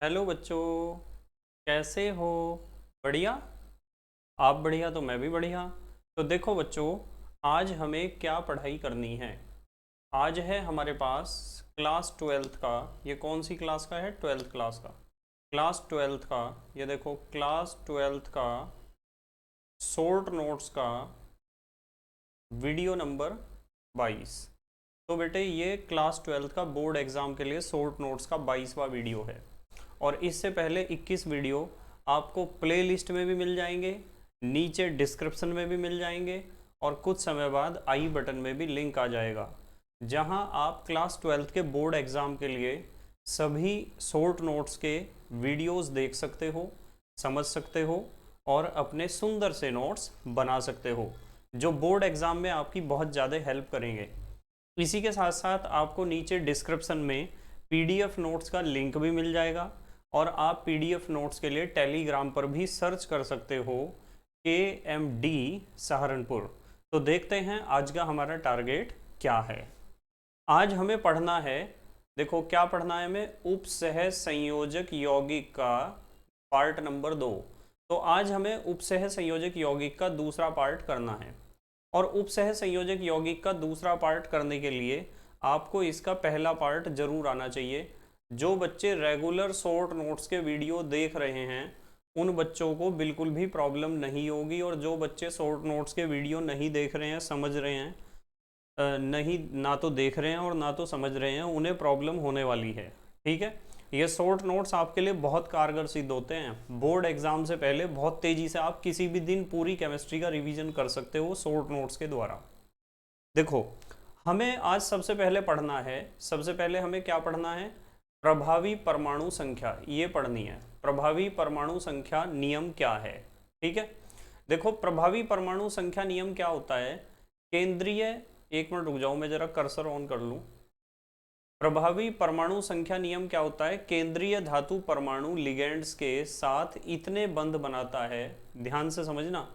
Hello बच्चों, कैसे हो? बढ़िया। आप बढ़िया तो मैं भी बढ़िया। तो देखो बच्चों, आज हमें क्या पढ़ाई करनी है। आज है हमारे पास क्लास ट्वेल्थ का। ये कौन सी क्लास का है? ट्वेल्थ क्लास का। क्लास ट्वेल्थ का, ये देखो क्लास ट्वेल्थ का शॉर्ट नोट्स का वीडियो नंबर 22। तो बेटे ये क्लास ट्वेल्थ का बोर्ड एग्ज़ाम के लिए शॉर्ट नोट्स का 22वां वीडियो है। और इससे पहले 21 वीडियो आपको प्ले लिस्ट में भी मिल जाएंगे, नीचे डिस्क्रिप्शन में भी मिल जाएंगे, और कुछ समय बाद आई बटन में भी लिंक आ जाएगा, जहां आप क्लास ट्वेल्थ के बोर्ड एग्ज़ाम के लिए सभी शॉर्ट नोट्स के वीडियोस देख सकते हो, समझ सकते हो, और अपने सुंदर से नोट्स बना सकते हो, जो बोर्ड एग्ज़ाम में आपकी बहुत ज़्यादा हेल्प करेंगे। इसी के साथ साथ आपको नीचे डिस्क्रिप्शन में पीडीएफ नोट्स का लिंक भी मिल जाएगा, और आप पीडीएफ नोट्स के लिए टेलीग्राम पर भी सर्च कर सकते हो KMD सहारनपुर। तो देखते हैं आज का हमारा टारगेट क्या है। आज हमें पढ़ना है, देखो क्या पढ़ना है हमें, उपसह संयोजक यौगिक का पार्ट नंबर 2। तो आज हमें उपसह संयोजक यौगिक का दूसरा पार्ट करना है। और उपसह संयोजक यौगिक का दूसरा पार्ट करने के लिए आपको इसका पहला पार्ट जरूर आना चाहिए। जो बच्चे रेगुलर शॉर्ट नोट्स के वीडियो देख रहे हैं उन बच्चों को बिल्कुल भी प्रॉब्लम नहीं होगी, और जो बच्चे शॉर्ट नोट्स के वीडियो नहीं देख रहे हैं, समझ रहे हैं, नहीं ना तो देख रहे हैं और ना तो समझ रहे हैं, उन्हें प्रॉब्लम होने वाली है। ठीक है, ये शॉर्ट नोट्स आपके लिए बहुत कारगर सिद्ध होते हैं। बोर्ड एग्जाम से पहले बहुत तेजी से आप किसी भी दिन पूरी केमिस्ट्री का रिवीजन कर सकते हो शॉर्ट नोट्स के द्वारा। देखो, हमें आज सबसे पहले पढ़ना है, सबसे पहले हमें क्या पढ़ना है? प्रभावी परमाणु संख्या, ये पढ़नी है। प्रभावी परमाणु संख्या नियम क्या है? ठीक है, देखो प्रभावी परमाणु संख्या नियम क्या होता है। केंद्रीय, एक मिनट रुक जाओ, मैं जरा कर्सर ऑन कर लूं। प्रभावी परमाणु संख्या नियम क्या होता है? केंद्रीय धातु परमाणु लिगेंड्स के साथ इतने बंध बनाता है, ध्यान से समझना।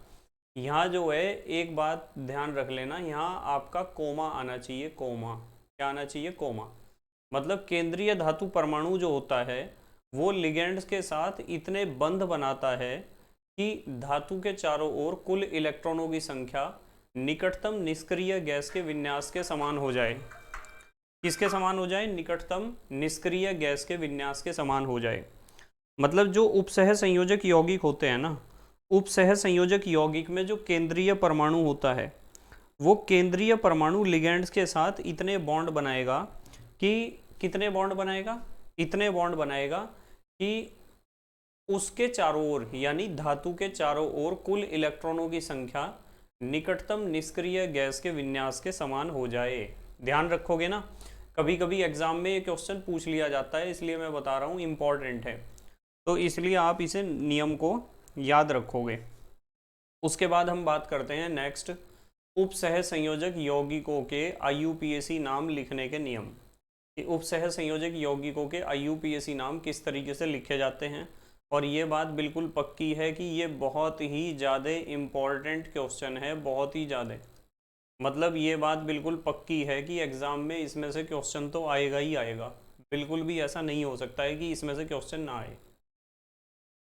यहाँ जो है एक बात ध्यान रख लेना, यहाँ आपका कोमा आना चाहिए। कोमा क्या आना चाहिए? कोमा। मतलब केंद्रीय धातु परमाणु जो होता है वो लिगेंड्स के साथ इतने बंध बनाता है कि धातु के चारों ओर कुल इलेक्ट्रॉनों की संख्या निकटतम निष्क्रिय गैस के विन्यास के समान हो जाए। किसके समान हो जाए? निकटतम निष्क्रिय गैस के विन्यास के समान हो जाए। मतलब जो उपसह संयोजक यौगिक होते हैं ना, उपसह संयोजक यौगिक में जो केंद्रीय परमाणु होता है वो केंद्रीय परमाणु लिगेंड्स के साथ इतने बॉन्ड बनाएगा कि, कितने बॉन्ड बनाएगा? इतने बॉन्ड बनाएगा कि उसके चारों ओर, यानी धातु के चारों ओर कुल इलेक्ट्रॉनों की संख्या निकटतम निष्क्रिय गैस के विन्यास के समान हो जाए। ध्यान रखोगे ना, कभी कभी एग्जाम में ये क्वेश्चन पूछ लिया जाता है, इसलिए मैं बता रहा हूँ, इंपॉर्टेंट है, तो इसलिए आप इसे नियम को याद रखोगे। उसके बाद हम बात करते हैं नेक्स्ट, उपसह संयोजक यौगिकों के IUPAC नाम लिखने के नियम। कि उपसह संयोजक यौगिकों के IUPAC नाम किस तरीके से लिखे जाते हैं। और ये बात बिल्कुल पक्की है कि ये बहुत ही ज़्यादा इम्पॉर्टेंट क्वेश्चन है, बहुत ही ज़्यादा। मतलब ये बात बिल्कुल पक्की है कि एग्ज़ाम में इसमें से क्वेश्चन तो आएगा ही आएगा, बिल्कुल भी ऐसा नहीं हो सकता है कि इसमें से क्वेश्चन ना आए।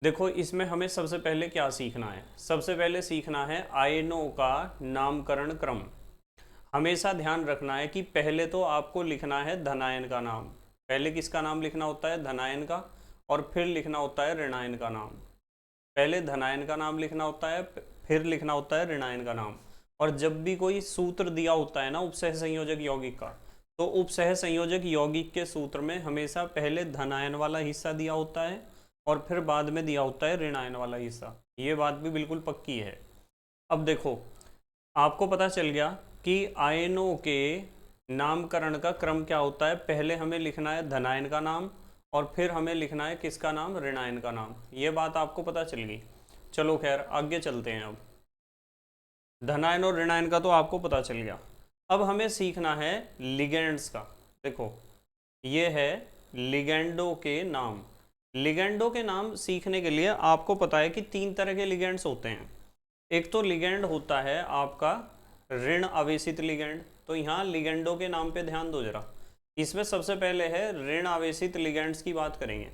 देखो इसमें हमें सबसे पहले क्या सीखना है? सबसे पहले सीखना है आयनों का नामकरण क्रम। हमेशा ध्यान रखना है कि पहले तो आपको लिखना है धनायन का नाम। पहले किसका नाम लिखना होता है? धनायन का। और फिर लिखना होता है ऋणायन का नाम। पहले धनायन का नाम लिखना होता है, फिर लिखना होता है ऋणायन का नाम। और जब भी कोई सूत्र दिया होता है ना उपसह संयोजक यौगिक का, तो उपसह संयोजक यौगिक के सूत्र में हमेशा पहले धनायन वाला हिस्सा दिया होता है और फिर बाद में दिया होता है ऋणायन वाला हिस्सा। ये बात भी बिल्कुल पक्की है। अब देखो, आपको पता चल गया कि आयनों के नामकरण का क्रम क्या होता है। पहले हमें लिखना है धनायन का नाम और फिर हमें लिखना है किसका नाम? ऋणायन का नाम। ये बात आपको पता चल गई। चलो खैर आगे चलते हैं। अब धनायन और ऋणायन का तो आपको पता चल गया। अब हमें सीखना है लिगेंड्स का। देखो ये है लिगेंडों के नाम। लिगेंडों के नाम सीखने के लिए आपको पता है कि 3 तरह के लिगेंड्स होते हैं। एक तो लिगेंड होता है आपका ऋण आवेशित लिगेंड। तो यहाँ लिगेंडों के नाम पे ध्यान दो जरा। इसमें सबसे पहले है ऋण आवेशित लिगेंड्स की बात करेंगे।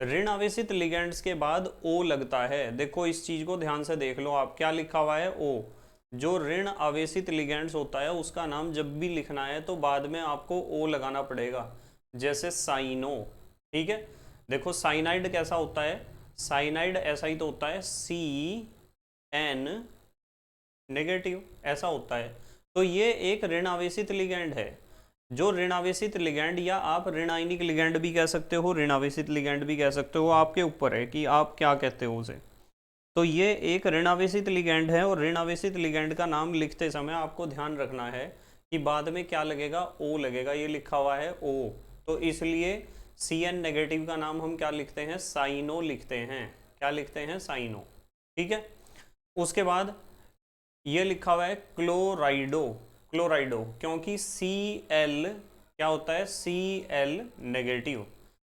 ऋण आवेशित लिगेंड्स के बाद ओ लगता है। देखो इस चीज को ध्यान से देख लो, आप क्या लिखा हुआ है, ओ। जो ऋण आवेशित लिगेंड्स होता है उसका नाम जब भी लिखना है तो बाद में आपको ओ लगाना पड़ेगा, जैसे साइनो। ठीक है, देखो साइनाइड कैसा होता है, साइनाइड ऐसा ही तो होता है, CN नेगेटिव, ऐसा होता है। तो ये एक ऋण आवेशित लिगेंड है। जो ऋण आवेशित लिगेंड, या आप ऋण आयनिक लिगेंड भी कह सकते हो, ऋण आवेशित लिगेंड भी कह सकते हो, आपके ऊपर है कि आप क्या कहते हो उसे। तो ये एक ऋण आवेशित लिगेंड है, और ऋण आवेशित लिगेंड का नाम लिखते समय आपको ध्यान रखना है कि बाद में क्या लगेगा, ओ लगेगा। ये लिखा हुआ है ओ, तो इसलिए CN नेगेटिव का नाम हम क्या लिखते हैं, साइनो लिखते हैं। क्या लिखते हैं, साइनो। ठीक है, उसके बाद ये लिखा हुआ है क्लोराइडो। क्लोराइडो क्योंकि Cl क्या होता है, Cl नेगेटिव,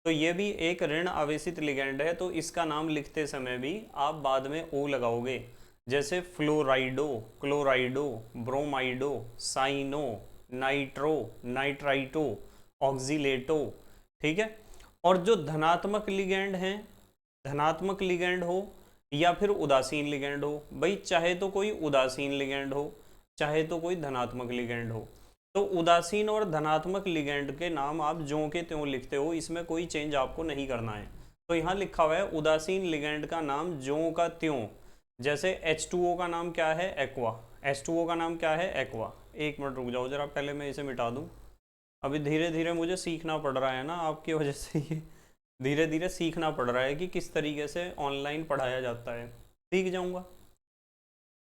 तो ये भी एक ऋण आवेशित लिगेंड है। तो इसका नाम लिखते समय भी आप बाद में ओ लगाओगे, जैसे फ्लोराइडो, क्लोराइडो, ब्रोमाइडो, साइनो, नाइट्रो, नाइट्राइटो, ऑक्सीलेटो। ठीक है, और जो धनात्मक लिगेंड हैं, धनात्मक लिगेंड हो या फिर उदासीन लिगेंड हो, भाई चाहे तो कोई उदासीन लिगेंड हो, चाहे तो कोई धनात्मक लिगेंड हो, तो उदासीन और धनात्मक लिगेंड के नाम आप ज्यों के त्यों लिखते हो, इसमें कोई चेंज आपको नहीं करना है। तो यहाँ लिखा हुआ है उदासीन लिगेंड का नाम ज्यों का त्यों, जैसे H2O का नाम क्या है, एक्वा। H2O का नाम क्या है, एक्वा। एक मिनट रुक जाओ जरा, पहले मैं इसे मिटा दूं। अभी धीरे धीरे मुझे सीखना पड़ रहा है ना, आपकी वजह से ये धीरे धीरे सीखना पड़ रहा है कि किस तरीके से ऑनलाइन पढ़ाया जाता है, सीख जाऊंगा।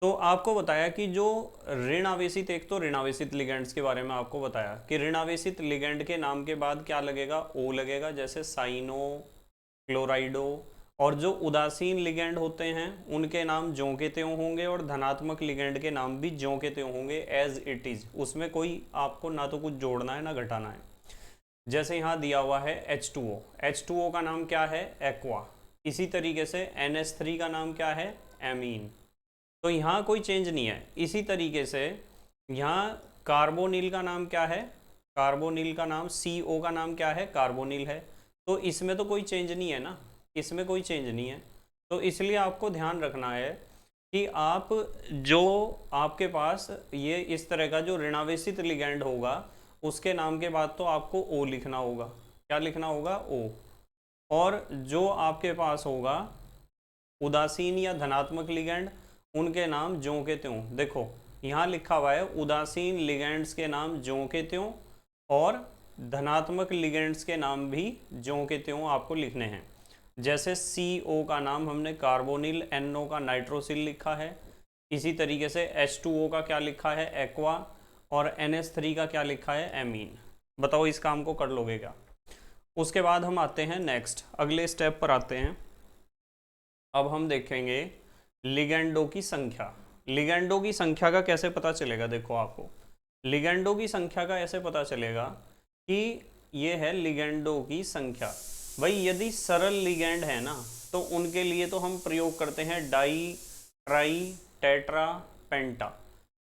तो आपको बताया कि जो ऋण आवेशित, एक तो ऋण आवेशित लिगेंड्स के बारे में आपको बताया कि ऋण आवेशित लिगेंड के नाम के बाद क्या लगेगा, ओ लगेगा, जैसे साइनो, क्लोराइडो। और जो उदासीन लिगेंड होते हैं उनके नाम ज्यों के त्यों होंगे, और धनात्मक लिगेंड के नाम भी ज्यों के त्यों होंगे, एज इट इज। उसमें कोई आपको ना तो कुछ जोड़ना है ना घटाना है। जैसे यहाँ दिया हुआ है H2O, H2O का नाम क्या है, एक्वा। इसी तरीके से NH3 का नाम क्या है, एमीन। तो यहाँ कोई चेंज नहीं है। इसी तरीके से यहाँ कार्बोनिल का नाम क्या है, कार्बोनिल का नाम, CO का नाम क्या है, कार्बोनिल है। तो इसमें तो कोई चेंज नहीं है ना, इसमें कोई चेंज नहीं है। तो इसलिए आपको ध्यान रखना है कि आप जो आपके पास ये इस तरह का जो ऋणावेशित लिगेंड होगा उसके नाम के बाद तो आपको ओ लिखना होगा। क्या लिखना होगा, ओ। और जो आपके पास होगा उदासीन या धनात्मक लिगेंड, उनके नाम ज्यों के त्यों। देखो यहाँ लिखा हुआ है उदासीन लिगेंड्स के नाम ज्यों के त्यों, और धनात्मक लिगेंड्स के नाम भी ज्यों के त्यों आपको लिखने हैं। जैसे CO का नाम हमने कार्बोनिल, NO का नाइट्रोसिल लिखा है। इसी तरीके से H2O का क्या लिखा है, एक्वा, और NH3 का क्या लिखा है, एमीन। बताओ इस काम को कर लोगे क्या। उसके बाद हम आते हैं नेक्स्ट, अगले स्टेप पर आते हैं। अब हम देखेंगे लिगेंडों की संख्या। लिगेंडों की संख्या का कैसे पता चलेगा, देखो आपको लिगेंडों की संख्या का ऐसे पता चलेगा कि ये है लिगेंडों की संख्या। भाई यदि सरल लिगेंड है ना तो उनके लिए तो हम प्रयोग करते हैं डाई, ट्राई, टेट्रा, पेंटा,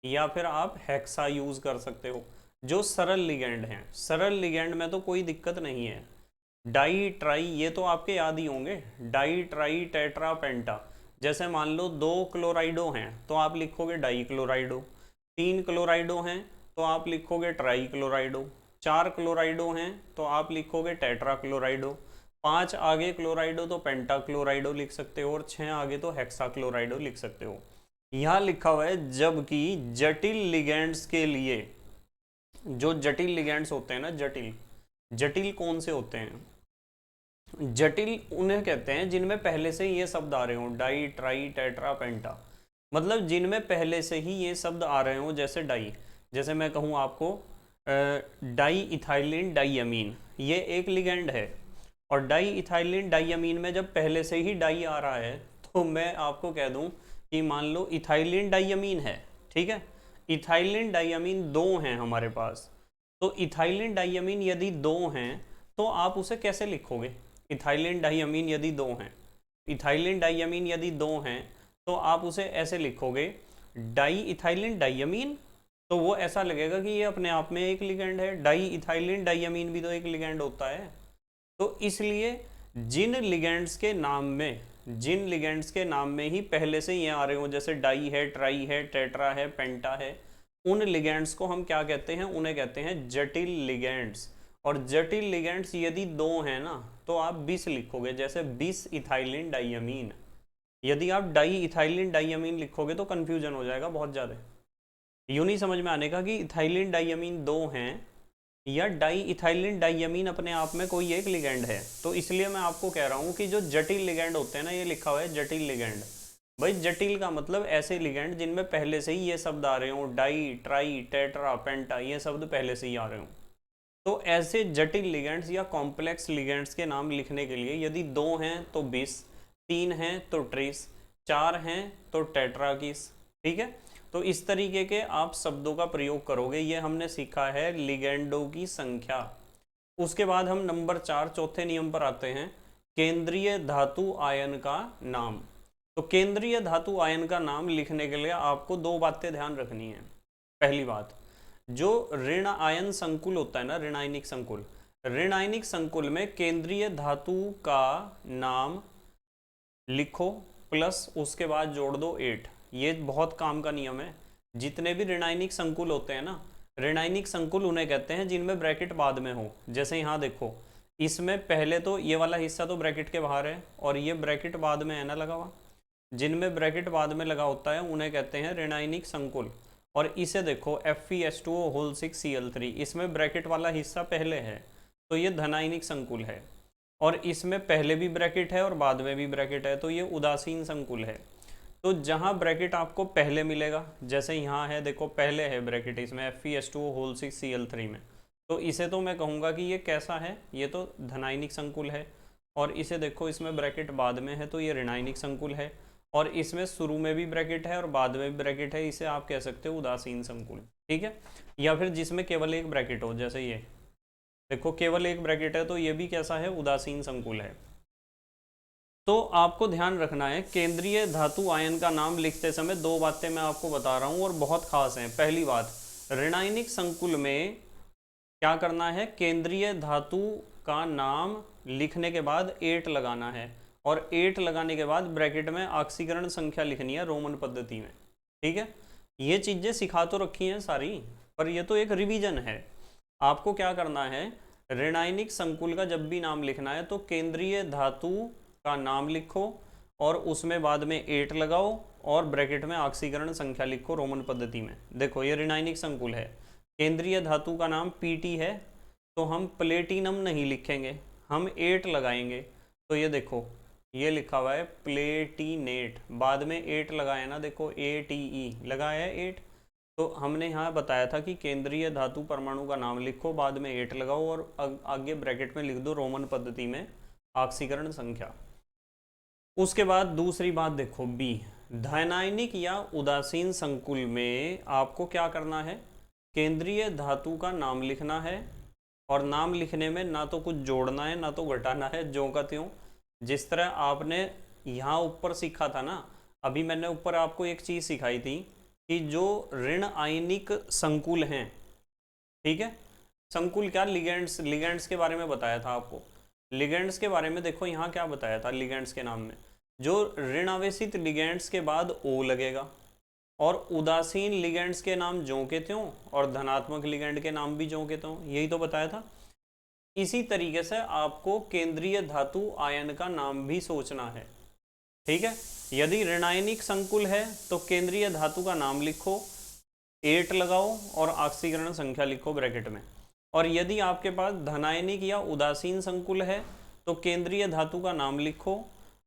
या फिर आप हेक्सा यूज कर सकते हो। जो सरल लिगेंड हैं, सरल लिगेंड में तो कोई दिक्कत नहीं है। डाई, ट्राई ये तो आपके याद ही होंगे, डाई, ट्राई, टेट्रा, पेंटा। जैसे मान लो 2 क्लोराइडो हैं तो आप लिखोगे डाई क्लोराइडो, 3 क्लोराइडो हैं तो आप लिखोगे ट्राई क्लोराइडो, 4 क्लोराइडो हैं तो आप लिखोगे टेट्रा क्लोराइडो, 5 आगे क्लोराइडो तो पेंटा क्लोराइडो लिख सकते हो, और 6 आगे तो हेक्सा क्लोराइडो लिख सकते हो। यहाँ लिखा हुआ है जबकि जटिल लिगेंड्स के लिए, जो जटिल लिगेंड्स होते हैं ना, जटिल, जटिल कौन से होते हैं, जटिल उन्हें कहते हैं जिनमें पहले से ये शब्द आ रहे हो, डाई, ट्राई, टेट्रा, पेंटा। मतलब जिनमें पहले से ही ये शब्द आ रहे हो, जैसे डाई, जैसे मैं कहूँ आपको डाई इथाइलिन डाईअमीन, ये एक लिगेंड है। और डाई इथाइलिन डाईअमीन में जब पहले से ही डाई आ रहा है तो मैं आपको कह दूं कि मान लो इथाइलिन डाईअमीन है, ठीक है, इथाइलिन डाईअमीन 2 हैं हमारे पास। तो इथाइलिन डाईअमीन यदि 2 हैं तो आप उसे कैसे लिखोगे, इथाइलिन डाईअमीन यदि 2 हैं, इथाइलिन डाईअमीन यदि 2 हैं तो आप उसे ऐसे लिखोगे डाई इथाइलिन डाईअमीन। तो वो ऐसा लगेगा कि ये अपने आप में एक लिगेंड है, डाई इथाइलिन डाईअमीन भी तो एक लिगेंड होता है। तो इसलिए जिन लिगेंड्स के नाम में, जिन लिगेंड्स के नाम में ही पहले से ये आ रहे हो, जैसे डाई है, ट्राई है, टेट्रा है, पेंटा है, उन लिगेंड्स को हम क्या कहते हैं? उन्हें कहते हैं जटिल लिगेंड्स। और जटिल लिगेंड्स यदि दो हैं ना तो आप बिस लिखोगे, जैसे बिस इथाइलिन डाइअमीन। यदि आप डाई इथाइलिन डाइअमीन लिखोगे तो कंफ्यूजन हो जाएगा बहुत ज़्यादा। यूं नहीं समझ में आने का कि इथाइलिन डाइअमीन दो हैं या डाई इथाइलिन डाइअमीन अपने आप में कोई एक लिगेंड है। तो इसलिए मैं आपको कह रहा हूं कि जो जटिल लिगेंड होते हैं ना, ये लिखा हुआ है जटिल लिगेंड। भाई जटिल का मतलब ऐसे लिगेंड जिनमें पहले से ही ये शब्द आ रहे हो, डाई, ट्राई, टेट्रा, पेंटा, ये शब्द पहले से ही आ रहे हो। तो ऐसे जटिल लिगेंड्स या कॉम्प्लेक्स लिगेंड्स के नाम लिखने के लिए यदि दो हैं तो बिस, तीन हैं तो ट्रिस, चार हैं तो टेट्राकिस। ठीक है, तो इस तरीके के आप शब्दों का प्रयोग करोगे। ये हमने सीखा है लिगेंडों की संख्या। उसके बाद हम नंबर 4 चौथे नियम पर आते हैं, केंद्रीय धातु आयन का नाम। तो केंद्रीय धातु आयन का नाम लिखने के लिए आपको दो बातें ध्यान रखनी है। पहली बात, जो ऋण आयन संकुल होता है ना, ऋणायनिक संकुल, ऋणायनिक संकुल में केंद्रीय धातु का नाम लिखो प्लस उसके बाद जोड़ दो 8। ये बहुत काम का नियम है। जितने भी ऋणायनिक संकुल होते हैं ना, ऋणायनिक संकुल उन्हें कहते हैं जिनमें ब्रैकेट बाद में हो। जैसे यहाँ देखो, इसमें पहले तो ये वाला हिस्सा तो ब्रैकेट के बाहर है और ये ब्रैकेट बाद में है ना लगा हुआ। जिनमें ब्रैकेट बाद में लगा होता है उन्हें कहते हैं ऋणायनिक संकुल। और इसे देखो FeS2O होल 6Cl3, इसमें ब्रैकेट वाला हिस्सा पहले है तो ये धनायनिक संकुल है। और इसमें पहले भी ब्रैकेट है और बाद में भी ब्रैकेट है तो ये उदासीन संकुल है। तो जहाँ ब्रैकेट आपको पहले मिलेगा, जैसे यहाँ है देखो पहले है ब्रैकेट इसमें FeS2O होल 6Cl3 में, तो इसे तो मैं कहूँगा कि ये कैसा है? ये तो धनायनिक संकुल है। और इसे देखो इसमें ब्रैकेट बाद में है तो ये ऋणायनिक संकुल है। और इसमें शुरू में भी ब्रैकेट है और बाद में भी ब्रैकेट है, इसे आप कह सकते हो उदासीन संकुल। ठीक है, या फिर जिसमें केवल एक ब्रैकेट हो, जैसे ये देखो केवल एक ब्रैकेट है तो ये भी कैसा है? उदासीन संकुल है। तो आपको ध्यान रखना है, केंद्रीय धातु आयन का नाम लिखते समय दो बातें मैं आपको बता रहा हूं और बहुत खास हैं। पहली बात, ऋणायनिक संकुल में क्या करना है? केंद्रीय धातु का नाम लिखने के बाद 8 लगाना है और 8 लगाने के बाद ब्रैकेट में ऑक्सीकरण संख्या लिखनी है रोमन पद्धति में। ठीक है, ये चीजें सिखा तो रखी हैं सारी, पर ये तो एक रिवीजन है। आपको क्या करना है, ऋणायनिक संकुल का जब भी नाम लिखना है तो केंद्रीय धातु का नाम लिखो और उसमें बाद में 8 लगाओ और ब्रैकेट में ऑक्सीकरण संख्या लिखो रोमन पद्धति में। देखो ये ऋणायनिक संकुल है, केंद्रीय धातु का नाम Pt है तो हम प्लेटिनम नहीं लिखेंगे, हम 8 लगाएंगे। तो ये देखो ये लिखा हुआ है प्लेटिनेट, बाद में 8 लगाया ना, देखो ATE लगाया है 8। तो हमने यहाँ बताया था कि केंद्रीय धातु परमाणु का नाम लिखो, बाद में 8 लगाओ और आगे ब्रैकेट में लिख दो रोमन पद्धति में ऑक्सीकरण संख्या। उसके बाद दूसरी बात देखो B, धनायनिक या उदासीन संकुल में आपको क्या करना है? केंद्रीय धातु का नाम लिखना है और नाम लिखने में ना तो कुछ जोड़ना है ना तो घटाना है, ज्यों का त्यों। जिस तरह आपने यहाँ ऊपर सीखा था ना, अभी मैंने ऊपर आपको एक चीज़ सिखाई थी कि जो ऋण आयनिक संकुल हैं, ठीक है, संकुल क्या, लिगेंड्स, लिगेंड्स के बारे में बताया था आपको। लिगेंड्स के बारे में देखो यहाँ क्या बताया था, लिगेंड्स के नाम में जो ऋण आवेशित लिगेंड्स के बाद O लगेगा और उदासीन लिगेंड्स के नाम ज्यों के त्यों और धनात्मक लिगेंड के नाम भी ज्यों के त्यों, यही तो बताया था। इसी तरीके से आपको केंद्रीय धातु आयन का नाम भी सोचना है। ठीक है, यदि ऋणायनिक संकुल है तो केंद्रीय धातु का नाम लिखो, 8 लगाओ और ऑक्सीकरण संख्या लिखो ब्रैकेट में। और यदि आपके पास धनायनिक या उदासीन संकुल है तो केंद्रीय धातु का नाम लिखो,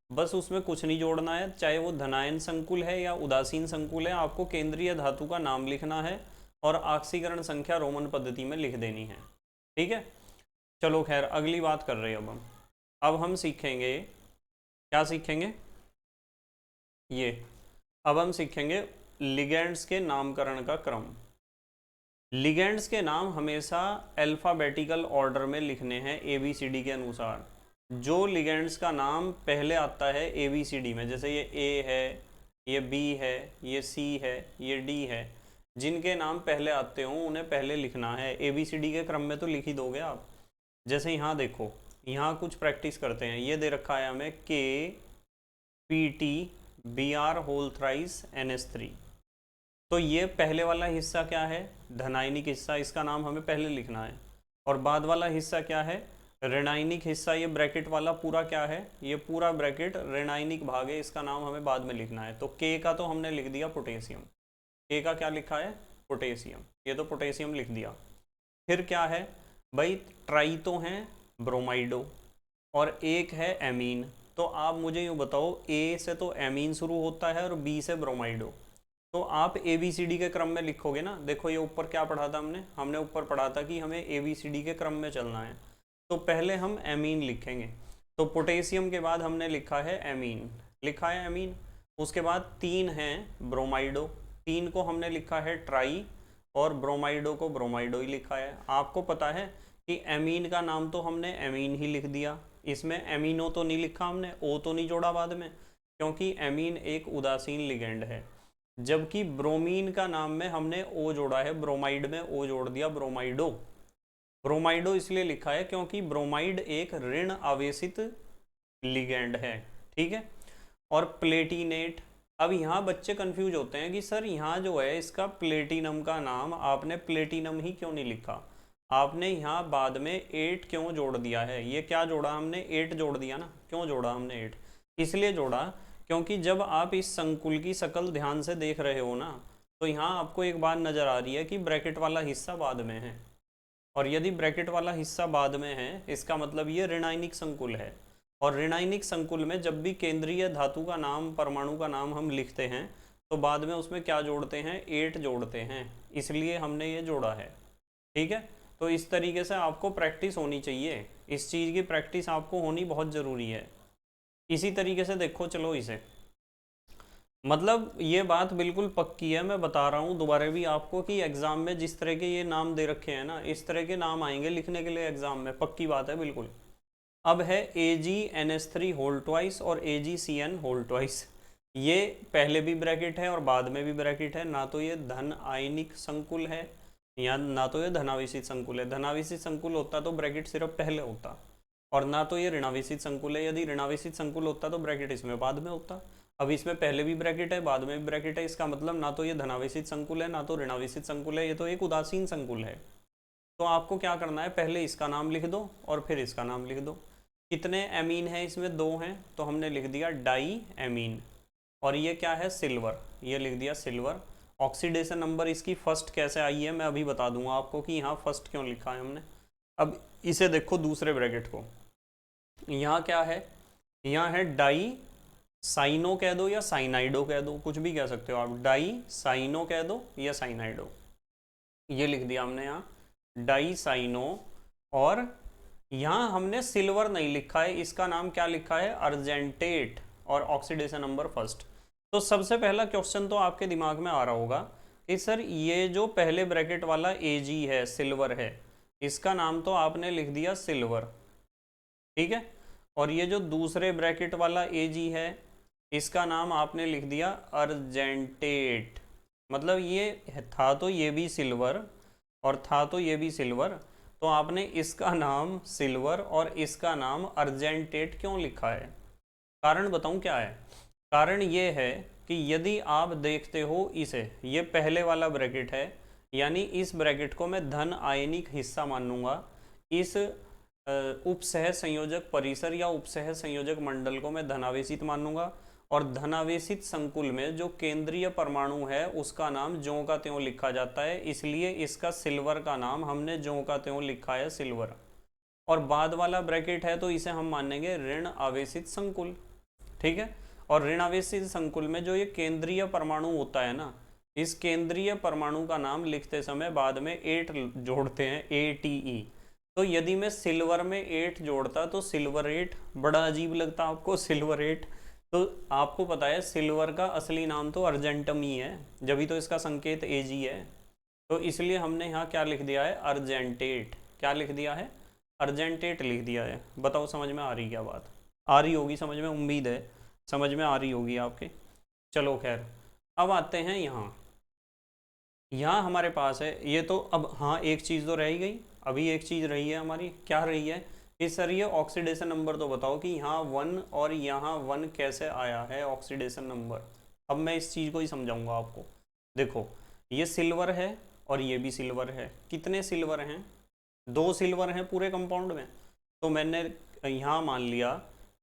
बस उसमें कुछ नहीं जोड़ना है, चाहे वो धनायन संकुल है या उदासीन संकुल है, आपको केंद्रीय धातु का नाम लिखना है और ऑक्सीकरण संख्या रोमन पद्धति में लिख देनी है। ठीक है, चलो खैर अगली बात कर रहे हैं अब हम सीखेंगे, क्या सीखेंगे? अब हम सीखेंगे लिगेंड्स के नामकरण का क्रम। लिगेंड्स के नाम हमेशा अल्फाबेटिकल ऑर्डर में लिखने हैं ABCD के अनुसार। जो लिगेंड्स का नाम पहले आता है ABCD में, जैसे ये A है, ये B है, ये C है, ये D है, जिनके नाम पहले आते हों उन्हें पहले लिखना है। ABCD के क्रम में तो लिख ही दोगे आप। जैसे यहाँ देखो यहाँ कुछ प्रैक्टिस करते हैं। ये दे रखा है हमें KPTBr होल थ्राइस NH3। तो ये पहले वाला हिस्सा क्या है, धनायनिक हिस्सा, इसका नाम हमें पहले लिखना है। और बाद वाला हिस्सा क्या है, ऋणायनिक हिस्सा। ये ब्रैकेट वाला पूरा क्या है, ये पूरा ब्रैकेट ऋणायनिक भाग है, इसका नाम हमें बाद में लिखना है। तो K का तो हमने लिख दिया पोटेशियम, K का क्या लिखा है, पोटेशियम, ये तो पोटेशियम लिख दिया। फिर क्या है भाई, ट्राई तो हैं ब्रोमाइडो और एक है एमीन। तो आप मुझे यूँ बताओ, A से तो एमीन शुरू होता है और B से ब्रोमाइडो, तो आप ABCD के क्रम में लिखोगे ना। देखो ये ऊपर क्या पढ़ा था हमने ऊपर पढ़ा था कि हमें ABCD के क्रम में चलना है। तो पहले हम एमीन लिखेंगे। तो पोटेशियम के बाद हमने लिखा है एमीन, लिखा है एमीन। उसके बाद 3 हैं ब्रोमाइडो, 3 को हमने लिखा है ट्राई और ब्रोमाइडो को ब्रोमाइडो ही लिखा है। आपको पता है कि एमीन का नाम तो हमने एमीन ही लिख दिया, इसमें एमीनो तो नहीं लिखा हमने, ओ तो नहीं जोड़ा बाद में, क्योंकि एमीन एक उदासीन लिगेंड है। जबकि ब्रोमीन का नाम में हमने ओ जोड़ा है, ब्रोमाइड में ओ जोड़ दिया, ब्रोमाइडो। ब्रोमाइडो इसलिए लिखा है क्योंकि ब्रोमाइड एक ऋण आवेशित लिगेंड है, ठीक है। और प्लेटिनेट, अब यहाँ बच्चे कंफ्यूज होते हैं कि सर यहाँ जो है इसका प्लेटिनम का नाम आपने प्लेटिनम ही क्यों नहीं लिखा, आपने यहाँ बाद में 8 क्यों जोड़ दिया है। ये क्या जोड़ा हमने, 8 जोड़ दिया ना। क्यों जोड़ा हमने 8, इसलिए जोड़ा क्योंकि जब आप इस संकुल की शकल ध्यान से देख रहे हो ना, तो यहाँ आपको एक बात नजर आ रही है कि ब्रैकेट वाला हिस्सा बाद में है। और यदि ब्रैकेट वाला हिस्सा बाद में है, इसका मतलब ये ऋणायनिक संकुल है। और ऋणायनिक संकुल में जब भी केंद्रीय धातु का नाम, परमाणु का नाम हम लिखते हैं, तो बाद में उसमें क्या जोड़ते हैं, 8 जोड़ते हैं, इसलिए हमने ये जोड़ा है, ठीक है। तो इस तरीके से आपको प्रैक्टिस होनी चाहिए, इस चीज़ की प्रैक्टिस आपको होनी बहुत ज़रूरी है। इसी तरीके से देखो, चलो इसे, मतलब ये बात बिल्कुल पक्की है, मैं बता रहा हूँ दोबारा भी आपको कि एग्जाम में जिस तरह के ये नाम दे रखे हैं ना, इस तरह के नाम आएंगे लिखने के लिए एग्जाम में, पक्की बात है बिल्कुल। अब है AgNH3 होल ट्वाइस और AgCN होल ट्वाइस। ये पहले भी ब्रैकेट है और बाद में भी ब्रैकेट है, ना तो ये धन आयनिक संकुल है या ना तो ये धनावेशित संकुल है। धनावेशित संकुल होता तो ब्रैकेट सिर्फ पहले होता, और ना तो ये ऋणावेशित संकुल है। यदि ऋणावेशित संकुल होता तो ब्रैकेट इसमें बाद में होता। अब इसमें पहले भी ब्रैकेट है, बाद में भी ब्रैकेट है, इसका मतलब ना तो ये धनावेशित संकुल है ना तो ऋणावेशित संकुल है, ये तो एक उदासीन संकुल है। तो आपको क्या करना है, पहले इसका नाम लिख दो और फिर इसका नाम लिख दो। कितने एमीन है इसमें, 2 हैं, तो हमने लिख दिया डाई एमीन। और ये क्या है, सिल्वर, ये लिख दिया सिल्वर। ऑक्सीडेशन नंबर इसकी फर्स्ट कैसे आई है मैं अभी बता दूंगा आपको कि यहाँ फर्स्ट क्यों लिखा है हमने। अब इसे देखो दूसरे ब्रैकेट को, यहाँ क्या है, यहाँ है डाई साइनो कह दो या साइनाइडो कह दो, कुछ भी कह सकते हो आप, डाई साइनो कह दो या साइनाइडो, ये लिख दिया हमने यहाँ डाई साइनो। और यहाँ हमने सिल्वर नहीं लिखा है, इसका नाम क्या लिखा है, अर्जेंटेट, और ऑक्सीडेशन नंबर फर्स्ट। तो सबसे पहला क्वेश्चन तो आपके दिमाग में आ रहा होगा कि सर ये जो पहले ब्रैकेट वाला Ag है, सिल्वर है, इसका नाम तो आपने लिख दिया सिल्वर, ठीक है। और ये जो दूसरे ब्रैकेट वाला Ag है, इसका नाम आपने लिख दिया अर्जेंटेट। मतलब ये था तो ये भी सिल्वर और था तो ये भी सिल्वर, तो आपने इसका नाम सिल्वर और इसका नाम अर्जेंटेट क्यों लिखा है। कारण बताऊं क्या है, कारण ये है कि यदि आप देखते हो इसे, ये पहले वाला ब्रैकेट है, यानी इस ब्रैकेट को मैं धन आयनिक हिस्सा मानूंगा, इस उपसह संयोजक परिसर या उपसह संयोजक मंडल को मैं धनावेशित मानूंगा, और धनावेशित संकुल में जो केंद्रीय परमाणु है उसका नाम ज्यों का त्यों लिखा जाता है, इसलिए इसका सिल्वर का नाम हमने ज्यों का त्यों लिखा है सिल्वर। और बाद वाला ब्रैकेट है तो इसे हम मानेंगे ऋण आवेशित संकुल, ठीक है। और ऋण आवेशित संकुल में जो ये केंद्रीय परमाणु होता है ना, इस केंद्रीय परमाणु का नाम लिखते समय बाद में 8 जोड़ते हैं, ATE। तो यदि मैं सिल्वर में 8 जोड़ता तो सिल्वरेट, बड़ा अजीब लगता आपको सिल्वरेट। तो आपको पता है सिल्वर का असली नाम तो अर्जेंटम ही है, जब ही तो इसका संकेत Ag है। तो इसलिए हमने यहाँ क्या लिख दिया है, अर्जेंटेट। क्या लिख दिया है, अर्जेंटेट लिख दिया है। बताओ समझ में आ रही क्या बात, आ रही होगी समझ में, उम्मीद है समझ में आ रही होगी आपके। चलो खैर, अब आते हैं यहाँ हमारे पास है ये तो। अब हाँ, एक चीज़ तो रह ही गई, अभी एक चीज़ रही है हमारी, क्या रही है कि सर ये ऑक्सीडेशन नंबर तो बताओ कि यहाँ 1 और यहाँ 1 कैसे आया है ऑक्सीडेशन नंबर। अब मैं इस चीज़ को ही समझाऊंगा आपको। देखो ये सिल्वर है और ये भी सिल्वर है। कितने सिल्वर हैं? 2 सिल्वर हैं पूरे कंपाउंड में। तो मैंने यहाँ मान लिया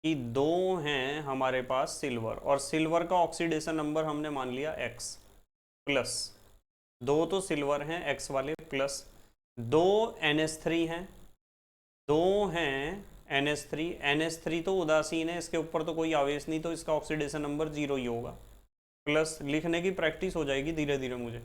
कि 2 हैं हमारे पास सिल्वर, और सिल्वर का ऑक्सीडेशन नंबर हमने मान लिया x प्लस 2 तो सिल्वर हैं x वाले, प्लस 2 NH3 हैं, 2 हैं NH3। NH3 तो उदासीन है, इसके ऊपर तो कोई आवेश नहीं, तो इसका ऑक्सीडेशन नंबर 0 ही होगा। प्लस लिखने की प्रैक्टिस हो जाएगी धीरे धीरे मुझे।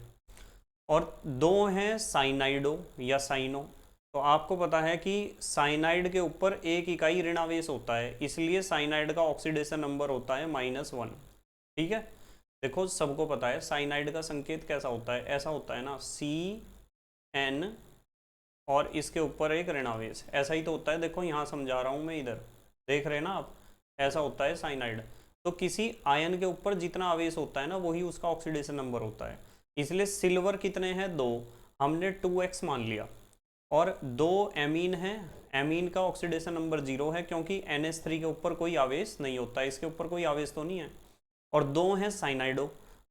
और 2 हैं साइनाइडो या साइनो। तो आपको पता है कि साइनाइड के ऊपर एक इकाई ऋणावेश होता है, इसलिए साइनाइड का ऑक्सीडेशन नंबर होता है -1। ठीक है, देखो सबको पता है साइनाइड का संकेत कैसा होता है, ऐसा होता है ना CN और इसके ऊपर एक ऋणावेश, ऐसा ही तो होता है। देखो यहाँ समझा रहा हूँ मैं, इधर देख रहे हैं ना आप, ऐसा होता है साइनाइड। तो किसी आयन के ऊपर जितना आवेश होता है ना वही उसका ऑक्सीडेशन नंबर होता है। इसलिए सिल्वर कितने हैं? 2, हमने 2x मान लिया। और 2 एमीन है, एमीन का ऑक्सीडेशन नंबर 0 है क्योंकि NH3 के ऊपर कोई आवेश नहीं होता है, इसके ऊपर कोई आवेश तो नहीं है। और 2 हैं साइनाइडो,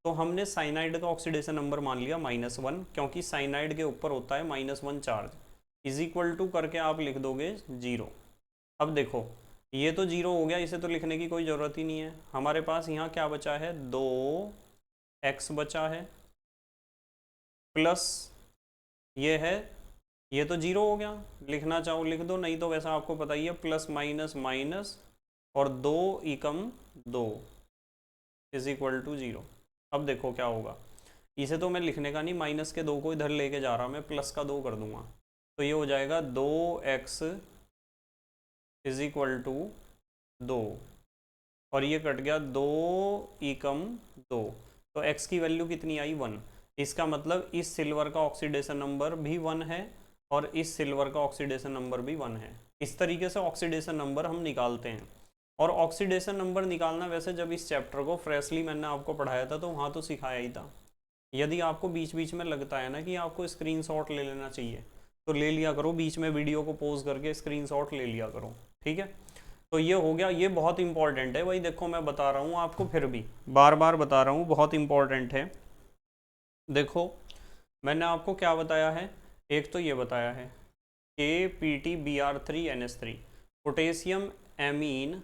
तो हमने साइनाइड का ऑक्सीडेशन नंबर मान लिया -1 क्योंकि साइनाइड के ऊपर होता है -1 चार्ज। इज इक्वल टू करके आप लिख दोगे 0। अब देखो ये तो 0 हो गया, इसे तो लिखने की कोई ज़रूरत ही नहीं है। हमारे पास यहाँ क्या बचा है? 2x बचा है, प्लस ये है, ये तो 0 हो गया, लिखना चाहो लिख दो, नहीं तो वैसा आपको पता ही है, प्लस माइनस माइनस और 2 एकम 2 इज इक्वल टू 0। अब देखो क्या होगा, इसे तो मैं लिखने का नहीं, माइनस के 2 को इधर लेके जा रहा, मैं प्लस का 2 कर दूंगा। तो ये हो जाएगा 2x इज इक्वल टू 2, और ये कट गया 2 एकम 2, तो x की वैल्यू कितनी आई? 1। इसका मतलब इस सिल्वर का ऑक्सीडेशन नंबर भी 1 है और इस सिल्वर का ऑक्सीडेशन नंबर भी 1 है। इस तरीके से ऑक्सीडेशन नंबर हम निकालते हैं। और ऑक्सीडेशन नंबर निकालना वैसे जब इस चैप्टर को फ्रेशली मैंने आपको पढ़ाया था तो वहाँ तो सिखाया ही था। यदि आपको बीच बीच में लगता है ना कि आपको स्क्रीनशॉट ले लेना चाहिए तो ले लिया करो, बीच में वीडियो को पॉज करके स्क्रीनशॉट ले लिया करो। ठीक है, तो ये हो गया, ये बहुत इंपॉर्टेंट है भाई। देखो मैं बता रहा हूँ आपको, फिर भी बार बार बता रहा हूँ, बहुत इंपॉर्टेंट है। देखो मैंने आपको क्या बताया है, एक तो ये बताया है KPtBr3NH3 potassium amine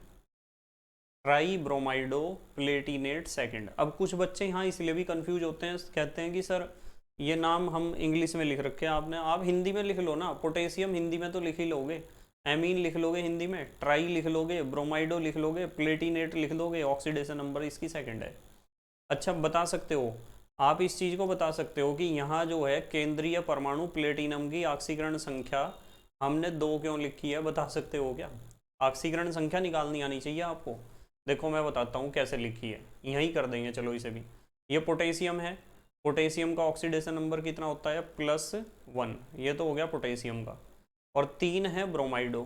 tri bromido platinate second. अब कुछ बच्चे यहाँ इसलिए भी कंफ्यूज होते हैं, कहते हैं कि सर ये नाम हम इंग्लिश में लिख रखे हैं आपने, आप हिंदी में लिख लो ना। पोटेशियम हिंदी में तो लिख ही लोगे, एमीन लिख लोगे हिंदी में, ट्राई लिख लोगे, ब्रोमाइडो लिख लोगे, प्लेटिनेट लिख लोगे, ऑक्सीडेशन नंबर इसकी सेकंड है। अच्छा बता सकते हो आप, इस चीज़ को बता सकते हो कि यहाँ जो है केंद्रीय परमाणु प्लेटिनम की ऑक्सीकरण संख्या हमने 2 क्यों लिखी है? बता सकते हो क्या? ऑक्सीकरण संख्या निकालनी आनी चाहिए आपको। देखो मैं बताता हूँ कैसे लिखी है, यहीं कर देंगे चलो इसे भी। ये पोटेशियम है, पोटेशियम का ऑक्सीडेशन नंबर कितना होता है? +1, ये तो हो गया पोटेशियम का। और 3 है ब्रोमाइडो,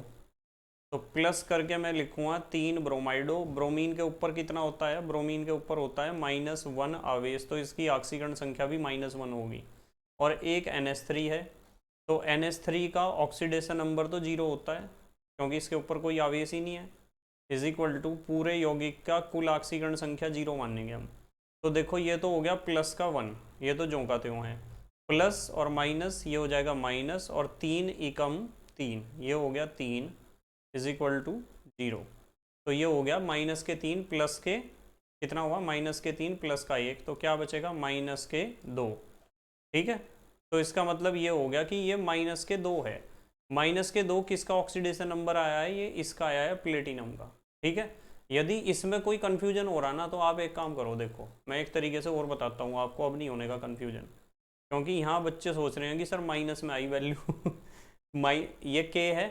तो प्लस करके मैं लिखूंगा 3 ब्रोमाइडो। ब्रोमीन के ऊपर कितना होता है? ब्रोमीन के ऊपर होता है -1 आवेश, तो इसकी ऑक्सीकरण संख्या भी -1 होगी। और एक NH3 है, तो NH3 का ऑक्सीडेशन नंबर तो 0 होता है क्योंकि इसके ऊपर कोई आवेश ही नहीं है, इज इक्वल टू पूरे यौगिक का कुल ऑक्सीकरण संख्या 0 मानेंगे हम। तो देखो ये तो हो गया प्लस का 1, ये तो ज्यों का त्यों है, प्लस और माइनस ये हो जाएगा माइनस, और 3 एकम 3 ये हो गया 3 इज इक्वल टू 0। तो ये हो गया -3 प्लस के कितना हुआ? -3 प्लस का 1, तो क्या बचेगा? -2। ठीक है, तो इसका मतलब ये हो गया कि ये -2 है। -2 किसका ऑक्सीडेशन नंबर आया है? ये इसका आया है प्लेटिनम का। ठीक है, यदि इसमें कोई कन्फ्यूजन हो रहा ना तो आप एक काम करो, देखो मैं एक तरीके से और बताता हूँ आपको, अब नहीं होने का कन्फ्यूजन, क्योंकि यहाँ बच्चे सोच रहे हैं कि सर माइनस में आई वैल्यू ये K है,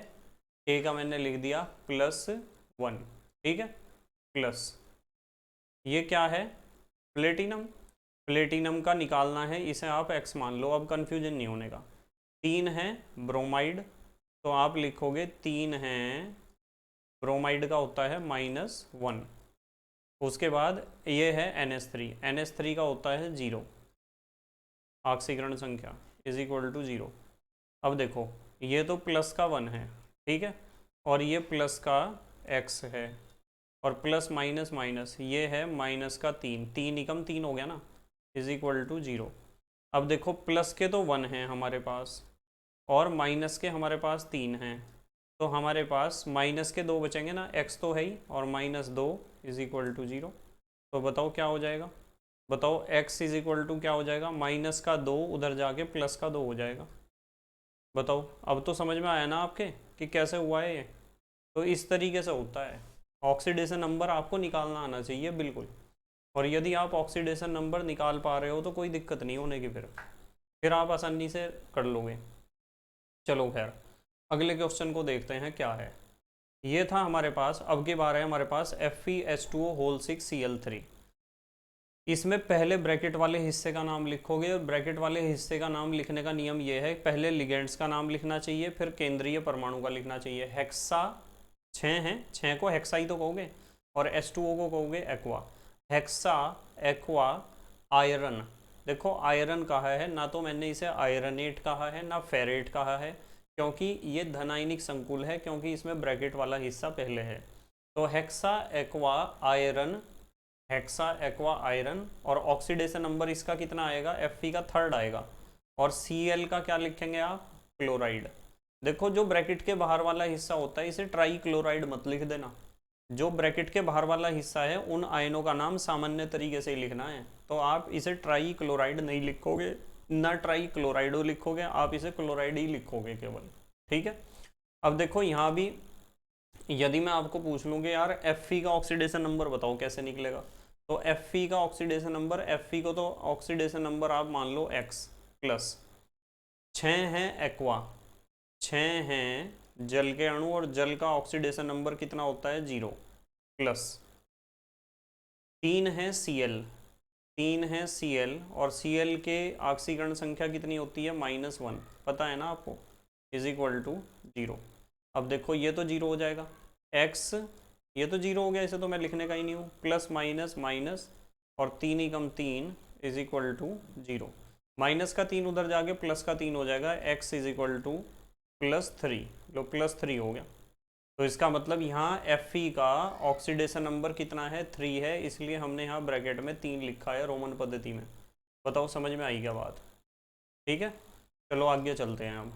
K का मैंने लिख दिया +1। ठीक है, प्लस ये क्या है? प्लेटिनम, प्लेटिनम का निकालना है, इसे आप x मान लो, अब कन्फ्यूजन नहीं होने का। 3 है ब्रोमाइड, तो आप लिखोगे 3 है ब्रोमाइड का होता है -1। उसके बाद ये है NH3, NH3 का होता है 0, ऑक्सीकरण संख्या इज इक्वल टू 0। अब देखो ये तो प्लस का 1 है, ठीक है, और ये प्लस का x है, और प्लस माइनस माइनस ये है माइनस का 3, 3 एकम 3 हो गया ना, इज इक्वल टू 0। अब देखो प्लस के तो 1 हैं हमारे पास और माइनस के हमारे पास 3 हैं, तो हमारे पास माइनस के 2 बचेंगे ना, x तो है ही, और -2 इज इक्वल टू 0। तो बताओ क्या हो जाएगा, बताओ x इज इक्वल टू क्या हो जाएगा, -2 उधर जाके +2 हो जाएगा। बताओ, अब तो समझ में आया ना आपके कि कैसे हुआ है ये। तो इस तरीके से होता है, ऑक्सीडेशन नंबर आपको निकालना आना चाहिए बिल्कुल। और यदि आप ऑक्सीडेशन नंबर निकाल पा रहे हो तो कोई दिक्कत नहीं होने की, फिर आप आसानी से कर लोगे। चलो खैर, अगले क्वेश्चन को देखते हैं क्या है। ये था हमारे पास, अब की बार है हमारे पास FeH2O होल 6Cl3। इसमें पहले ब्रैकेट वाले हिस्से का नाम लिखोगे, और ब्रैकेट वाले हिस्से का नाम लिखने का नियम ये है, पहले लिगेंड्स का नाम लिखना चाहिए, फिर केंद्रीय परमाणु का लिखना चाहिए। हेक्सा 6 हैं, 6 को हेक्सा ही तो कहोगे, और H2O को कहोगे एक्वा। Hexa, aqua, iron. देखो आयरन कहा है ना, तो मैंने इसे आयरनेट कहा है ना फेरेट कहा है, क्योंकि ये धनायनिक संकुल है, क्योंकि इसमें ब्रैकेट वाला हिस्सा पहले है। तो hexa aqua iron, hexa aqua iron, और ऑक्सीडेशन नंबर इसका कितना आएगा, Fe का 3rd आएगा, और Cl का क्या लिखेंगे आप, क्लोराइड। देखो जो ब्रैकेट के बाहर वाला हिस्सा होता है इसे ट्राई क्लोराइड मत लिख देना, जो ब्रैकेट के बाहर वाला हिस्सा है उन आयनों का नाम सामान्य तरीके से ही लिखना है। तो आप इसे ट्राई क्लोराइड नहीं लिखोगे, ना ट्राई क्लोराइडो लिखोगे, आप इसे क्लोराइड ही लिखोगे केवल। ठीक है, अब देखो यहाँ भी यदि मैं आपको पूछ लूँ कि यार Fe का ऑक्सीडेशन नंबर बताओ कैसे निकलेगा, तो Fe का ऑक्सीडेशन नंबर, Fe को तो ऑक्सीडेशन नंबर आप मान लो x प्लस 6 है एक्वा, 6 हैं जल के अणु, और जल का ऑक्सीडेशन नंबर कितना होता है 0, प्लस 3 है Cl, 3 है Cl, और Cl के ऑक्सीकरण संख्या कितनी होती है -1, पता है ना आपको, इज इक्वल टू 0। अब देखो ये तो 0 हो जाएगा, x ये तो 0 हो गया, इसे तो मैं लिखने का ही नहीं हूँ, प्लस माइनस माइनस, और 3 एकम 3 इज इक्वल टू 0। माइनस का 3 उधर जाके प्लस का 3 हो जाएगा, x इज इक्वल टू +3, लो +3 हो गया। तो इसका मतलब यहाँ Fe का ऑक्सीडेशन नंबर कितना है, 3 है, इसलिए हमने यहाँ ब्रैकेट में 3 लिखा है रोमन पद्धति में। बताओ समझ में आई क्या बात, ठीक है। चलो आगे चलते हैं।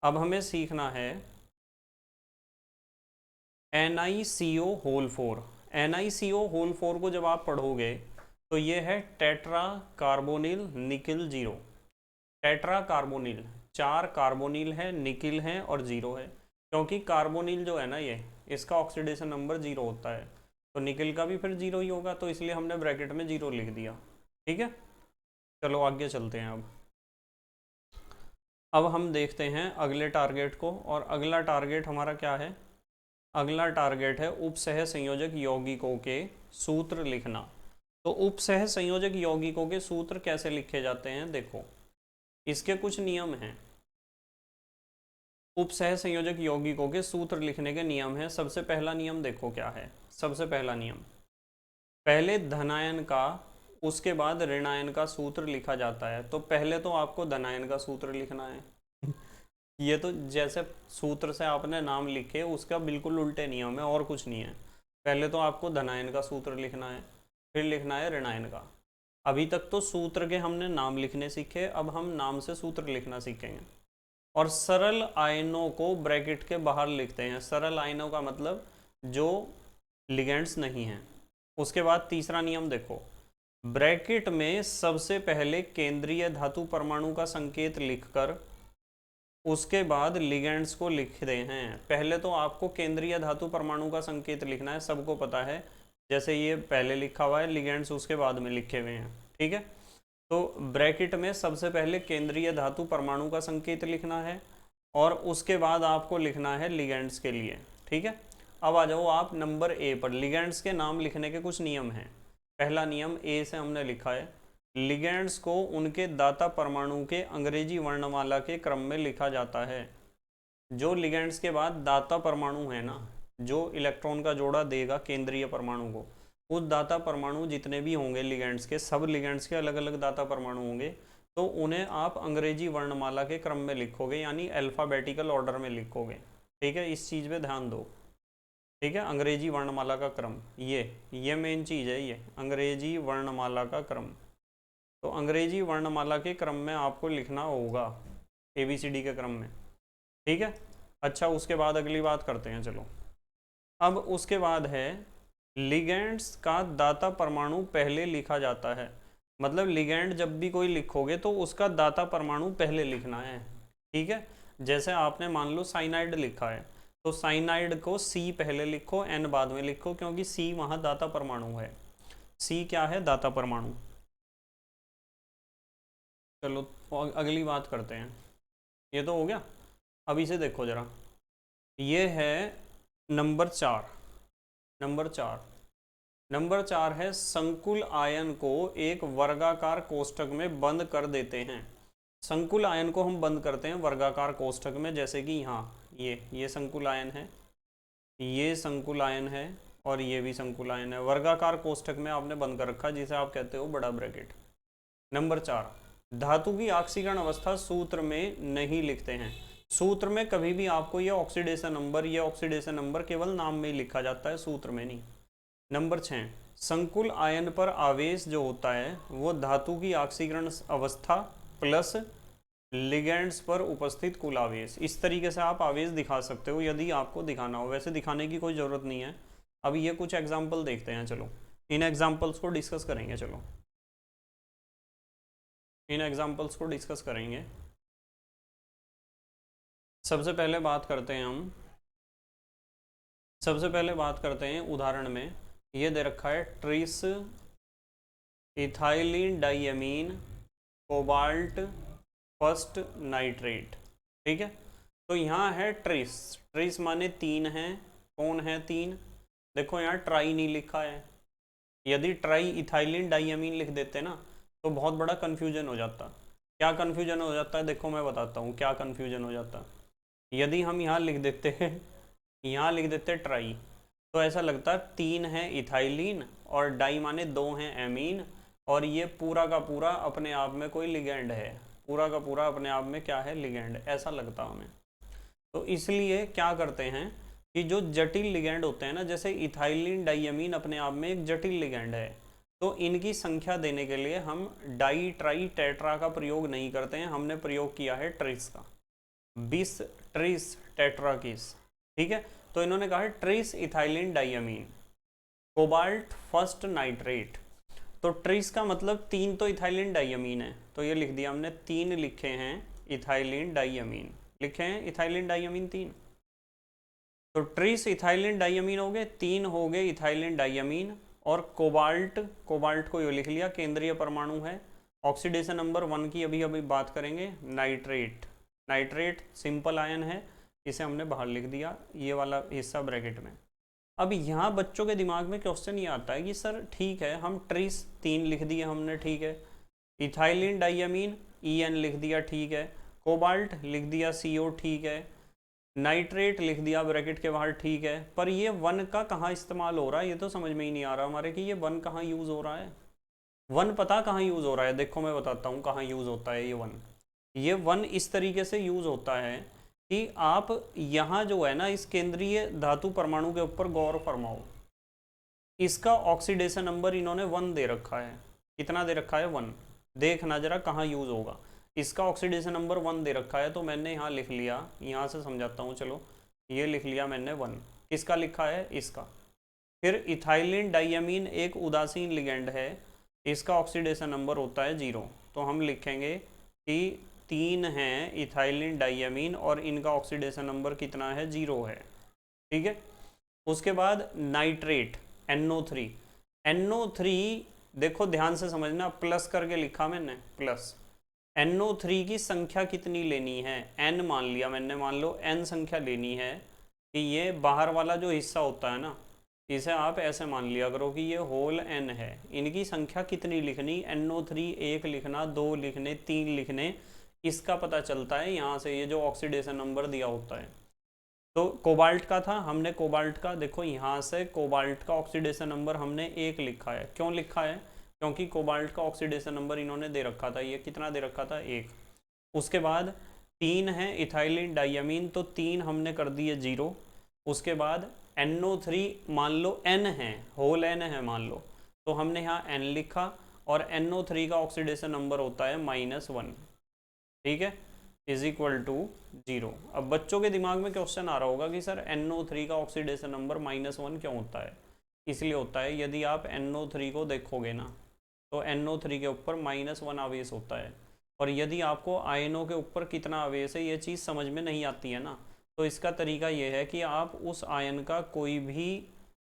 अब हमें सीखना है NiCO होल 4। NiCO होल 4 को जब आप पढ़ोगे तो ये है tetra carbonyl nickel 0। Tetra carbonyl, 4 carbonyl है, निकिल है और 0 है, क्योंकि कार्बोनिल जो है ना ये, इसका ऑक्सीडेशन नंबर 0 होता है, तो निकिल का भी फिर 0 ही होगा, तो इसलिए हमने ब्रैकेट में 0 लिख दिया। ठीक है, चलो आगे चलते हैं। अब हम देखते हैं अगले टारगेट को, और अगला टारगेट हमारा क्या है, अगला टारगेट है उपसह संयोजक यौगिकों के सूत्र लिखना। तो उपसह संयोजक यौगिकों के सूत्र कैसे लिखे जाते हैं, देखो इसके कुछ नियम हैं। उपसह संयोजक यौगिकों के सूत्र लिखने के नियम है। सबसे पहला नियम देखो क्या है, सबसे पहला नियम, पहले धनायन का उसके बाद ऋणायन का सूत्र लिखा जाता है। तो पहले तो आपको धनायन का सूत्र लिखना है ये तो जैसे सूत्र से आपने नाम लिखे उसका बिल्कुल उल्टे नियम है, और कुछ नहीं है। पहले तो आपको धनायन का सूत्र लिखना है, फिर लिखना है ऋणायन का। अभी तक तो सूत्र के हमने नाम लिखने सीखे, अब हम नाम से सूत्र लिखना सीखेंगे। और सरल आयनों को ब्रैकेट के बाहर लिखते हैं। सरल आयनों का मतलब जो लिगेंड्स नहीं हैं। उसके बाद तीसरा नियम देखो, ब्रैकेट में सबसे पहले केंद्रीय धातु परमाणु का संकेत लिखकर उसके बाद लिगेंड्स को लिखते हैं। पहले तो आपको केंद्रीय धातु परमाणु का संकेत लिखना है, सबको पता है, जैसे ये पहले लिखा हुआ है, लिगेंड्स उसके बाद में लिखे हुए हैं। ठीक है, तो ब्रैकेट में सबसे पहले केंद्रीय धातु परमाणु का संकेत लिखना है, और उसके बाद आपको लिखना है लिगेंड्स के लिए। ठीक है, अब आ जाओ आप नंबर ए पर। लिगेंड्स के नाम लिखने के कुछ नियम हैं। पहला नियम ए से हमने लिखा है, लिगेंड्स को उनके दाता परमाणु के अंग्रेजी वर्णमाला के क्रम में लिखा जाता है। जो लिगेंड्स के बाद दाता परमाणु है ना, जो इलेक्ट्रॉन का जोड़ा देगा केंद्रीय परमाणु को, उस दाता परमाणु जितने भी होंगे लिगेंड्स के, सब लिगेंड्स के अलग अलग दाता परमाणु होंगे, तो उन्हें आप अंग्रेजी वर्णमाला के क्रम में लिखोगे, यानी अल्फ़ाबेटिकल ऑर्डर में लिखोगे। ठीक है, इस चीज़ पे ध्यान दो। ठीक है, अंग्रेजी वर्णमाला का क्रम, ये मेन चीज़ है, ये अंग्रेजी वर्णमाला का क्रम। तो अंग्रेजी वर्णमाला के क्रम में आपको लिखना होगा ABCD के क्रम में। ठीक है, अच्छा उसके बाद अगली बात करते हैं, चलो। अब उसके बाद है लिगेंड्स का दाता परमाणु पहले लिखा जाता है। मतलब लिगेंड जब भी कोई लिखोगे तो उसका दाता परमाणु पहले लिखना है। ठीक है, जैसे आपने मान लो साइनाइड लिखा है तो साइनाइड को C पहले लिखो, N बाद में लिखो, क्योंकि C वहाँ दाता परमाणु है। C क्या है? दाता परमाणु। चलो अगली बात करते हैं। ये तो हो गया। अब इसे देखो जरा, ये है नंबर 4। नंबर 4 है संकुल आयन को एक वर्गाकार कोष्ठक में बंद कर देते हैं। संकुल आयन को हम बंद करते हैं वर्गाकार कोष्ठक में, जैसे कि यहाँ ये संकुल आयन है, ये संकुल आयन है और ये भी संकुल आयन है। वर्गाकार कोष्ठक में आपने बंद कर रखा, जिसे आप कहते हो बड़ा ब्रैकेट। नंबर 4, धातु की ऑक्सीकरण अवस्था सूत्र में नहीं लिखते हैं। सूत्र में कभी भी आपको ये ऑक्सीडेशन नंबर केवल नाम में ही लिखा जाता है, सूत्र में नहीं। नंबर 6, संकुल आयन पर आवेश जो होता है वो धातु की ऑक्सीकरण अवस्था प्लस लिगेंड्स पर उपस्थित कुल आवेश। इस तरीके से आप आवेश दिखा सकते हो यदि आपको दिखाना हो, वैसे दिखाने की कोई ज़रूरत नहीं है। अब ये कुछ एग्जाम्पल देखते हैं, चलो इन एग्जाम्पल्स को डिस्कस करेंगे। चलो इन एग्जाम्पल्स को डिस्कस करेंगे। सबसे पहले बात करते हैं उदाहरण में ये दे रखा है tris ethylene diamine cobalt first nitrate. ठीक है, तो यहाँ है ट्रिस माने 3 है। कौन है 3? देखो यहाँ ट्राई नहीं लिखा है। यदि ट्राई इथाइलिन डाइअमीन लिख देते ना तो बहुत बड़ा कन्फ्यूजन हो जाता। क्या कन्फ्यूजन हो जाता है? देखो मैं बताता हूँ क्या कन्फ्यूजन हो जाता। यदि हम यहाँ लिख देते ट्राई, तो ऐसा लगता है 3 है इथाइलिन और डाई माने 2 हैं एमीन, और ये पूरा का पूरा अपने आप में कोई लिगेंड है, पूरा का पूरा अपने आप में क्या है? लिगेंड, ऐसा लगता हमें। तो इसलिए क्या करते हैं कि जो जटिल लिगेंड होते हैं ना, जैसे इथाइलिन डाइअमीन अपने आप में एक जटिल लिगेंड है, तो इनकी संख्या देने के लिए हम डाई ट्राई टेट्रा का प्रयोग नहीं करते हैं, हमने प्रयोग किया है ट्रिस का, 20 ट्रिस टेट्राकिस। ठीक है, तो इन्होंने कहा है tris ethylene diamine cobalt first nitrate. तो ट्रिस का मतलब 3 तो इथाइलिन डाइअमीन है, तो ये लिख दिया हमने, 3 लिखे हैं इथाइलिन डाइअमीन, लिखे हैं इथाइलिन डाइअमीन 3। तो ट्रिस इथाइलिन डाइअमीन हो गए, 3 हो गए इथाइलिन डाइअमीन, और कोबाल्ट को ये लिख लिया, केंद्रीय परमाणु है। ऑक्सीडेशन नंबर 1 की अभी बात करेंगे। नाइट्रेट सिंपल आयन है, इसे हमने बाहर लिख दिया, ये वाला हिस्सा ब्रैकेट में। अब यहाँ बच्चों के दिमाग में क्वेश्चन ये आता है कि सर ठीक है, हम ट्रिस 3 लिख दिए हमने, ठीक है, इथाइलिन डाइअमीन EN लिख दिया, ठीक है, कोबाल्ट लिख दिया CO, ठीक है, नाइट्रेट लिख दिया ब्रैकेट के बाहर, ठीक है, पर ये 1 का कहाँ इस्तेमाल हो रहा है? ये तो समझ में ही नहीं आ रहा हमारे कि ये 1 कहाँ यूज़ हो रहा है। 1 पता कहाँ यूज़ हो रहा है? देखो मैं बताता हूँ कहाँ यूज़ होता है ये 1 इस तरीके से यूज़ होता है कि आप यहाँ जो है ना, इस केंद्रीय धातु परमाणु के ऊपर गौर फरमाओ। इसका ऑक्सीडेशन नंबर इन्होंने 1 दे रखा है। कितना दे रखा है? 1। देखना जरा कहाँ यूज़ होगा। इसका ऑक्सीडेशन नंबर 1 दे रखा है, तो मैंने यहाँ लिख लिया, यहाँ से समझाता हूँ, चलो ये लिख लिया मैंने 1। किसका लिखा है? इसका। फिर इथाइलिन डाइअमीन एक उदासीन लिगेंड है, इसका ऑक्सीडेशन नंबर होता है 0, तो हम लिखेंगे कि 3 हैं इथाइलिन डाइअमीन और इनका ऑक्सीडेशन नंबर कितना है? 0 है। ठीक है, उसके बाद नाइट्रेट NO3 देखो ध्यान से समझना, प्लस करके लिखा मैंने, प्लस। NO3 की संख्या कितनी लेनी है? N मान लिया मैंने, मान लो N संख्या लेनी है कि ये बाहर वाला जो हिस्सा होता है ना, इसे आप ऐसे मान लिया करो कि ये होल N है। इनकी संख्या कितनी लिखनी? NO3 1 लिखना, 2 लिखने, 3 लिखने, इसका पता चलता है यहाँ से, ये जो ऑक्सीडेशन नंबर दिया होता है। तो कोबाल्ट का था, हमने कोबाल्ट का, देखो यहाँ से कोबाल्ट का ऑक्सीडेशन नंबर हमने 1 लिखा है। क्यों लिखा है? क्योंकि कोबाल्ट का ऑक्सीडेशन नंबर इन्होंने दे रखा था, ये कितना दे रखा था? 1। उसके बाद 3 है इथाइलिन डाइअमीन, तो 3 हमने कर दिए 0। उसके बाद NO3 मान लो n है, होल n है मान लो, तो हमने यहाँ n लिखा, और NO3 का ऑक्सीडेशन नंबर होता है -1, ठीक है, इज इक्वल टू 0। अब बच्चों के दिमाग में क्वेश्चन आ रहा होगा कि सर NO3 का ऑक्सीडेशन नंबर -1 क्यों होता है? इसलिए होता है, यदि आप NO3 को देखोगे ना, तो NO3 के ऊपर -1 आवेश होता है, और यदि आपको आयनों के ऊपर कितना आवेश है ये चीज़ समझ में नहीं आती है ना, तो इसका तरीका ये है कि आप उस आयन का कोई भी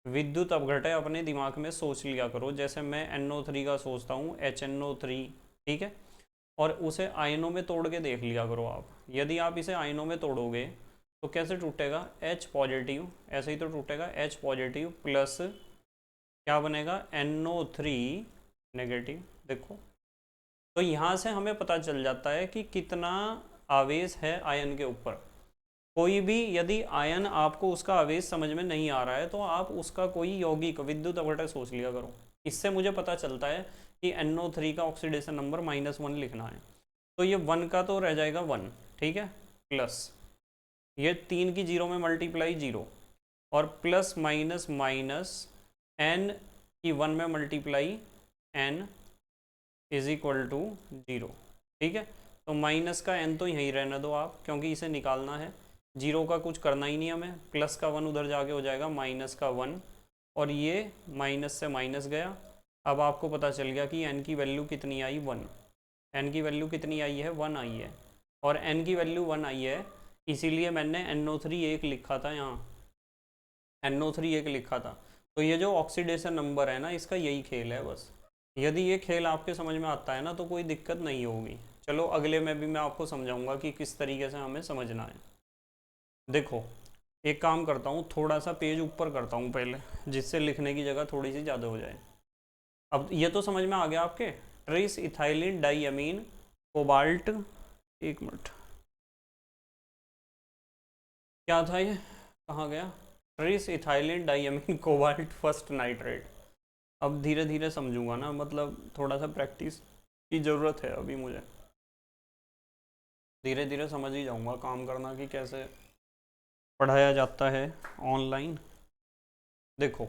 विद्युत अपघटय अपने दिमाग में सोच लिया करो। जैसे मैं NO3 का सोचता हूँ HNO3, ठीक है, और उसे आयनों में तोड़ के देख लिया करो आप। यदि आप इसे आयनों में तोड़ोगे तो कैसे टूटेगा? H पॉजिटिव, ऐसे ही तो टूटेगा, H पॉजिटिव प्लस क्या बनेगा? NO3 negative. देखो, तो यहाँ से हमें पता चल जाता है कि कितना आवेश है आयन के ऊपर। कोई भी यदि आयन आपको उसका आवेश समझ में नहीं आ रहा है तो आप उसका कोई यौगिक विद्युत अपघटक सोच लिया करो। इससे मुझे पता चलता है कि NO3 का ऑक्सीडेशन नंबर -1 लिखना है। तो ये 1 का तो रह जाएगा 1, ठीक है, प्लस ये 3 की 0 में मल्टीप्लाई 0, और प्लस माइनस माइनस n की 1 में multiply n is equal to 0, ठीक है। तो माइनस का n तो यहीं रहने दो आप, क्योंकि इसे निकालना है, 0 का कुछ करना ही नहीं हमें, प्लस का 1 उधर जाके हो जाएगा माइनस का 1, और ये माइनस से माइनस गया। अब आपको पता चल गया कि n की वैल्यू कितनी आई? 1। n की वैल्यू कितनी आई है? 1 आई है, और n की वैल्यू 1 आई है, इसीलिए मैंने NO3 1 लिखा था यहाँ, NO3 1 लिखा था। तो ये जो ऑक्सीडेशन नंबर है ना, इसका यही खेल है बस। यदि ये खेल आपके समझ में आता है ना तो कोई दिक्कत नहीं होगी। चलो अगले में भी मैं आपको समझाऊंगा कि किस तरीके से हमें समझना है। देखो, एक काम करता हूँ, थोड़ा सा पेज ऊपर करता हूँ पहले, जिससे लिखने की जगह थोड़ी सी ज़्यादा हो जाए। अब ये तो समझ में आ गया आपके, ट्रेस इथाइलिन डाइअमीन कोबाल्ट, एक मिनट, क्या था ये, कहाँ गया? Tris ethylene diamine cobalt first nitrate. अब धीरे धीरे समझूंगा ना, मतलब थोड़ा सा प्रैक्टिस की ज़रूरत है अभी मुझे, धीरे धीरे समझ ही जाऊंगा काम करना कि कैसे पढ़ाया जाता है ऑनलाइन। देखो,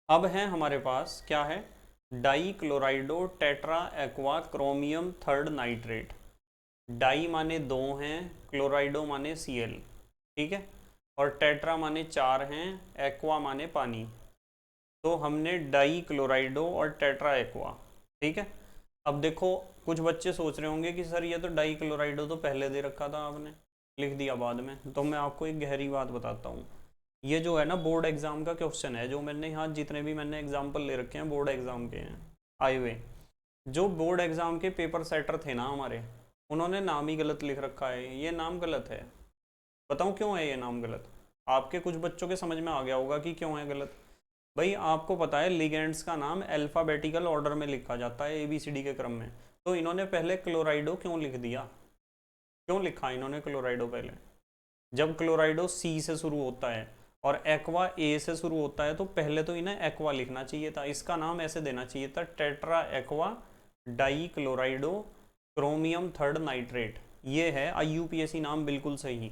अब है हमारे पास क्या है? Di chlorido tetra aqua chromium third nitrate. Di माने 2 हैं, क्लोराइडो माने Cl, ठीक है, और टेट्रा माने 4 हैं, एक्वा माने पानी। तो हमने डाई क्लोराइडो और टेट्रा एक्वा, ठीक है। अब देखो, कुछ बच्चे सोच रहे होंगे कि सर ये तो डाई क्लोराइडो तो पहले दे रखा था, आपने लिख दिया बाद में। तो मैं आपको एक गहरी बात बताता हूँ, ये जो है ना बोर्ड एग्जाम का क्वेश्चन है, जो मैंने यहाँ जितने भी मैंने एग्जाम्पल ले रखे हैं बोर्ड एग्जाम के हैं आए हुए। जो बोर्ड एग्जाम के पेपर सेटर थे ना हमारे, उन्होंने नाम ही गलत लिख रखा है। ये नाम गलत है, बताऊँ क्यों है ये नाम गलत? आपके कुछ बच्चों के समझ में आ गया होगा कि क्यों है गलत। भाई आपको पता है लिगेंड्स का नाम अल्फ़ाबेटिकल ऑर्डर में लिखा जाता है, ABCD के क्रम में। तो इन्होंने पहले क्लोराइडो क्यों लिख दिया? क्यों लिखा इन्होंने क्लोराइडो पहले? जब क्लोराइडो C से शुरू होता है और एक्वा A से शुरू होता है, तो पहले तो इन्हें एक्वा लिखना चाहिए था, इसका नाम ऐसे देना चाहिए था, tetra aqua die क्लोराइडो chromium third nitrate. ये है IUPAC नाम, बिल्कुल सही।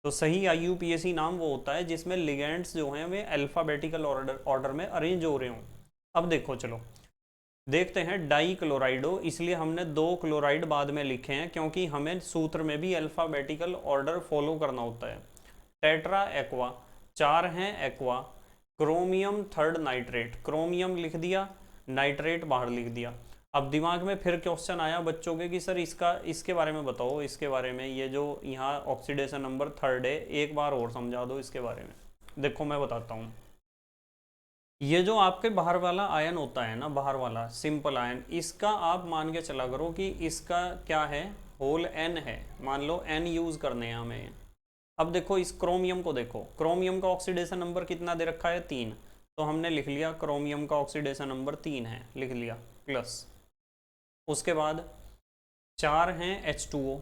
तो सही IUPAC नाम वो होता है जिसमें लिगेंड्स जो हैं वे अल्फ़ाबेटिकल ऑर्डर में अरेंज हो रहे हों। अब देखो, चलो देखते हैं डाई क्लोराइडो, इसलिए हमने 2 क्लोराइड बाद में लिखे हैं, क्योंकि हमें सूत्र में भी अल्फ़ाबेटिकल ऑर्डर फॉलो करना होता है। टेट्रा एक्वा, 4 हैं aqua, chromium third nitrate, chromium लिख दिया, नाइट्रेट बाहर लिख दिया। अब दिमाग में फिर क्वेश्चन आया बच्चों के कि सर इसके बारे में बताओ, इसके बारे में, ये जो यहाँ ऑक्सीडेशन नंबर थर्ड है, एक बार और समझा दो इसके बारे में। देखो मैं बताता हूँ, ये जो आपके बाहर वाला आयन होता है ना, बाहर वाला सिंपल आयन, इसका आप मान के चला करो कि इसका क्या है? होल n है, मान लो n यूज करने हैं हमें। अब देखो इस क्रोमियम को देखो, क्रोमियम का ऑक्सीडेशन नंबर कितना दे रखा है? 3। तो हमने लिख लिया क्रोमियम का ऑक्सीडेशन नंबर 3 है, लिख लिया, प्लस उसके बाद 4 हैं H2O,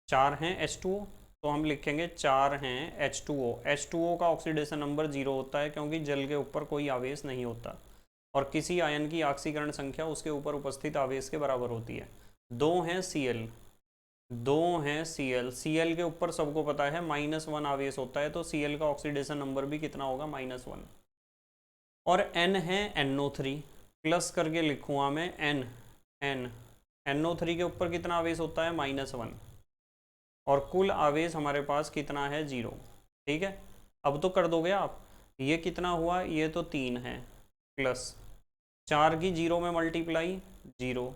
4 हैं H2O, तो हम लिखेंगे 4 हैं H2O। H2O का ऑक्सीडेशन नंबर 0 होता है, क्योंकि जल के ऊपर कोई आवेश नहीं होता, और किसी आयन की ऑक्सीकरण संख्या उसके ऊपर उपस्थित आवेश के बराबर होती है। 2 हैं Cl, 2 हैं Cl। Cl के ऊपर सबको पता है -1 आवेश होता है, तो Cl का ऑक्सीडेशन नंबर भी कितना होगा, -1। और N है NO3, प्लस करके लिखूँगा मैं N NO3 के ऊपर कितना आवेश होता है, -1, और कुल आवेश हमारे पास कितना है, 0। ठीक है, अब तो कर दोगे आप। ये कितना हुआ, ये तो 3 है, प्लस 4 की 0 में मल्टीप्लाई 0,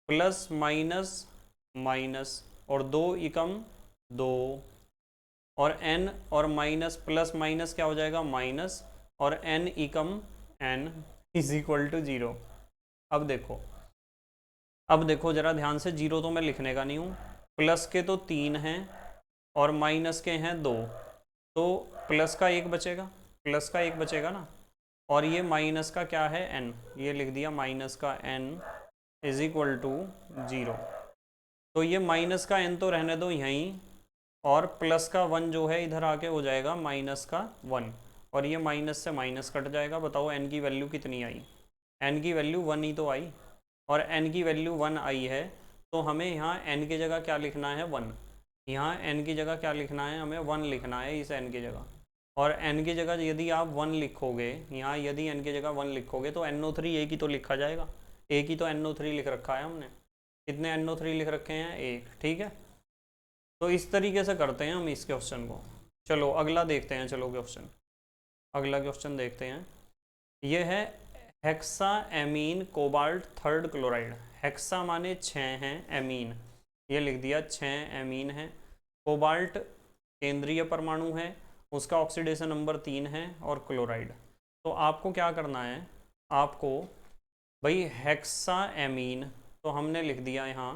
प्लस माइनस माइनस, और 2 एकम 2, और n और माइनस प्लस माइनस क्या हो जाएगा, माइनस, और n Ekam n is equal to 0। अब देखो जरा ध्यान से, 0 तो मैं लिखने का नहीं हूँ, प्लस के तो 3 हैं और माइनस के हैं 2, तो प्लस का 1 बचेगा, प्लस का 1 बचेगा ना, और ये माइनस का क्या है, n, ये लिख दिया माइनस का n इज इक्वल टू 0। तो ये माइनस का n तो रहने दो यहीं, और प्लस का 1 जो है इधर आके हो जाएगा माइनस का 1, और ये माइनस से माइनस कट जाएगा। बताओ n की वैल्यू कितनी आई, n की वैल्यू 1 ही तो आई, और n की वैल्यू 1 आई है, तो हमें यहाँ n की जगह क्या लिखना है, 1। यहाँ n की जगह क्या लिखना है, हमें 1 लिखना है इस n की जगह, और n की जगह यदि आप 1 लिखोगे, यहाँ यदि n की जगह 1 लिखोगे तो NO3 एक ही तो लिखा जाएगा, एक ही तो NO3 लिख रखा है हमने। कितने NO3 लिख रखे हैं, 1। ठीक है, तो इस तरीके से करते हैं हम इस क्वेश्चन को। चलो अगला देखते हैं, चलो क्वेश्चन, अगला क्वेश्चन देखते हैं। ये है hexa amine cobalt third chloride. Hexa माने 6 हैं, एमीन ये लिख दिया 6 एमीन है, कोबाल्ट केंद्रीय परमाणु है, उसका ऑक्सीडेशन नंबर 3 है, और क्लोराइड। तो आपको क्या करना है, आपको भाई हेक्सा एमीन, तो हमने लिख दिया यहाँ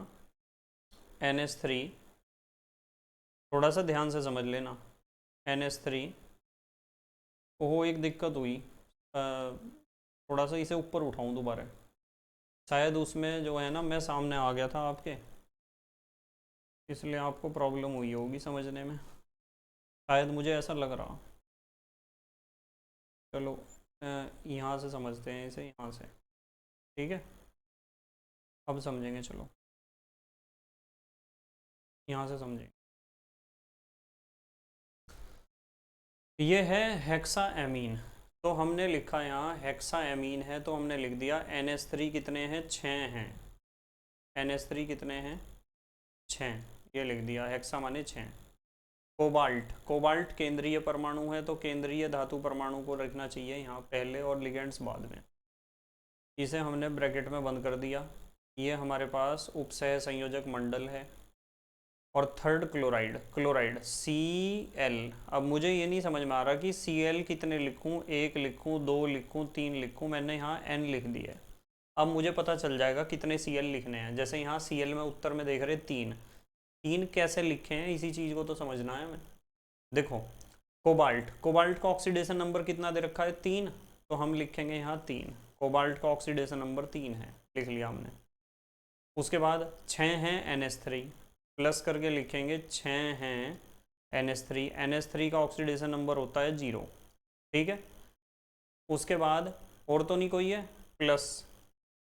NH3, थोड़ा सा ध्यान से समझ लेना, NH3। वो एक दिक्कत हुई, थोड़ा सा इसे ऊपर उठाऊं दोबारा, शायद उसमें जो है ना मैं सामने आ गया था आपके, इसलिए आपको प्रॉब्लम हुई होगी समझने में, शायद मुझे ऐसा लग रहा। चलो यहाँ से समझते हैं इसे, यहाँ से, ठीक है, अब समझेंगे, चलो यहाँ से समझेंगे। ये है हेक्सा एमीन, तो हमने लिखा यहाँ हेक्सा एमीन है, तो हमने लिख दिया NH3 कितने हैं, 6 हैं, NH3 कितने हैं, 6, ये लिख दिया, हेक्सा माने 6। कोबाल्ट, कोबाल्ट केंद्रीय परमाणु है, तो केंद्रीय धातु परमाणु को रखना चाहिए यहाँ पहले और लिगेंड्स बाद में, इसे हमने ब्रैकेट में बंद कर दिया। ये हमारे पास उपसह संयोजक मंडल है। और थर्ड क्लोराइड, क्लोराइड Cl। अब मुझे ये नहीं समझ में आ रहा कि Cl कितने लिखूं, 1 लिखूं, 2 लिखूं, 3 लिखूं, मैंने यहाँ n लिख दिया है। अब मुझे पता चल जाएगा कितने Cl लिखने हैं, जैसे यहाँ Cl में उत्तर में देख रहे 3 कैसे लिखे हैं, इसी चीज़ को तो समझना है हमें। देखो कोबाल्ट, कोबाल्ट का ऑक्सीडेशन नंबर कितना दे रखा है, 3, तो हम लिखेंगे यहाँ 3, कोबाल्ट का ऑक्सीडेशन नंबर 3 है, लिख लिया हमने। उसके बाद 6 हैं NH3, प्लस करके लिखेंगे 6 हैं NH3, NH3 का ऑक्सीडेशन नंबर होता है 0। ठीक है, उसके बाद और तो नहीं कोई है, प्लस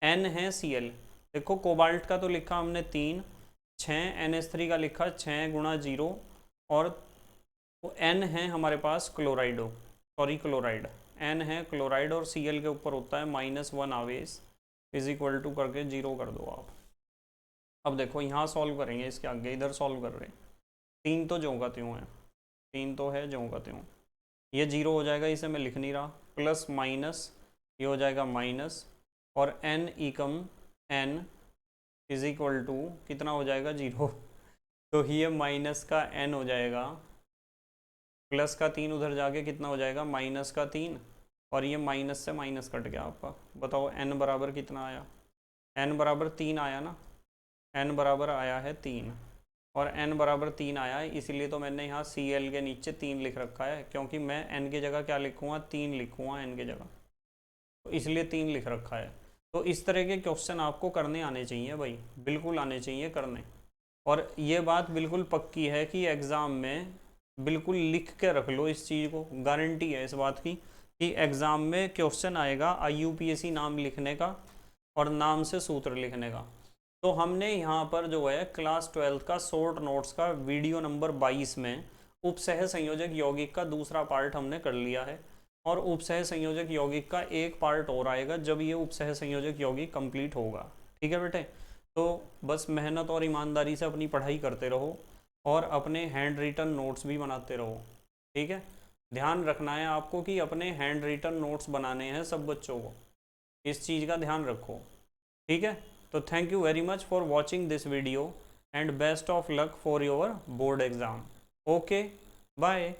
N है Cl। देखो कोबाल्ट का तो लिखा हमने 3, 6 NH3 का लिखा 6 गुणा 0, और N है हमारे पास क्लोराइडो, सॉरी क्लोराइड, N है क्लोराइड, और Cl के ऊपर होता है -1 आवेश, इज इक्वल टू करके 0 कर दो आप। अब देखो यहाँ सॉल्व करेंगे, इसके आगे इधर सॉल्व कर रहे हैं, 3 तो ज्यों का त्यों है, 3 तो है ज्यों का त्यों, ये 0 हो जाएगा, इसे मैं लिख नहीं रहा, प्लस माइनस ये हो जाएगा माइनस, और n Ekam n is equal to कितना हो जाएगा, 0। तो ये माइनस का n हो जाएगा, प्लस का 3 उधर जाके कितना हो जाएगा, माइनस का 3, और ये माइनस से माइनस कट गया आपका। बताओ n बराबर कितना आया, n बराबर 3 आया ना, n बराबर आया है 3, और n बराबर 3 आया है, इसीलिए तो मैंने यहाँ Cl के नीचे 3 लिख रखा है, क्योंकि मैं n की जगह क्या लिखूँगा, 3 लिखूँगा n की जगह, तो इसलिए 3 लिख रखा है। तो इस तरह के क्वेश्चन आपको करने आने चाहिए भाई, बिल्कुल आने चाहिए करने, और ये बात बिल्कुल पक्की है कि एग्ज़ाम में बिल्कुल लिख के रख लो इस चीज़ को, गारंटी है इस बात की कि एग्ज़ाम में क्वेश्चन आएगा IUPAC नाम लिखने का और नाम से सूत्र लिखने का। तो हमने यहाँ पर जो है क्लास 12 का शॉर्ट नोट्स का वीडियो नंबर 22 में उपसह संयोजक यौगिक का दूसरा पार्ट हमने कर लिया है, और उपसह संयोजक यौगिक का एक पार्ट और आएगा जब ये उपसह संयोजक यौगिक कंप्लीट होगा। ठीक है बेटे, तो बस मेहनत और ईमानदारी से अपनी पढ़ाई करते रहो और अपने हैंड रिटन नोट्स भी बनाते रहो। ठीक है, ध्यान रखना है आपको कि अपने हैंड रिटन नोट्स बनाने हैं सब बच्चों को, इस चीज़ का ध्यान रखो। ठीक है, तो thank you very much for watching this video and best of luck for your board exam. Okay, bye.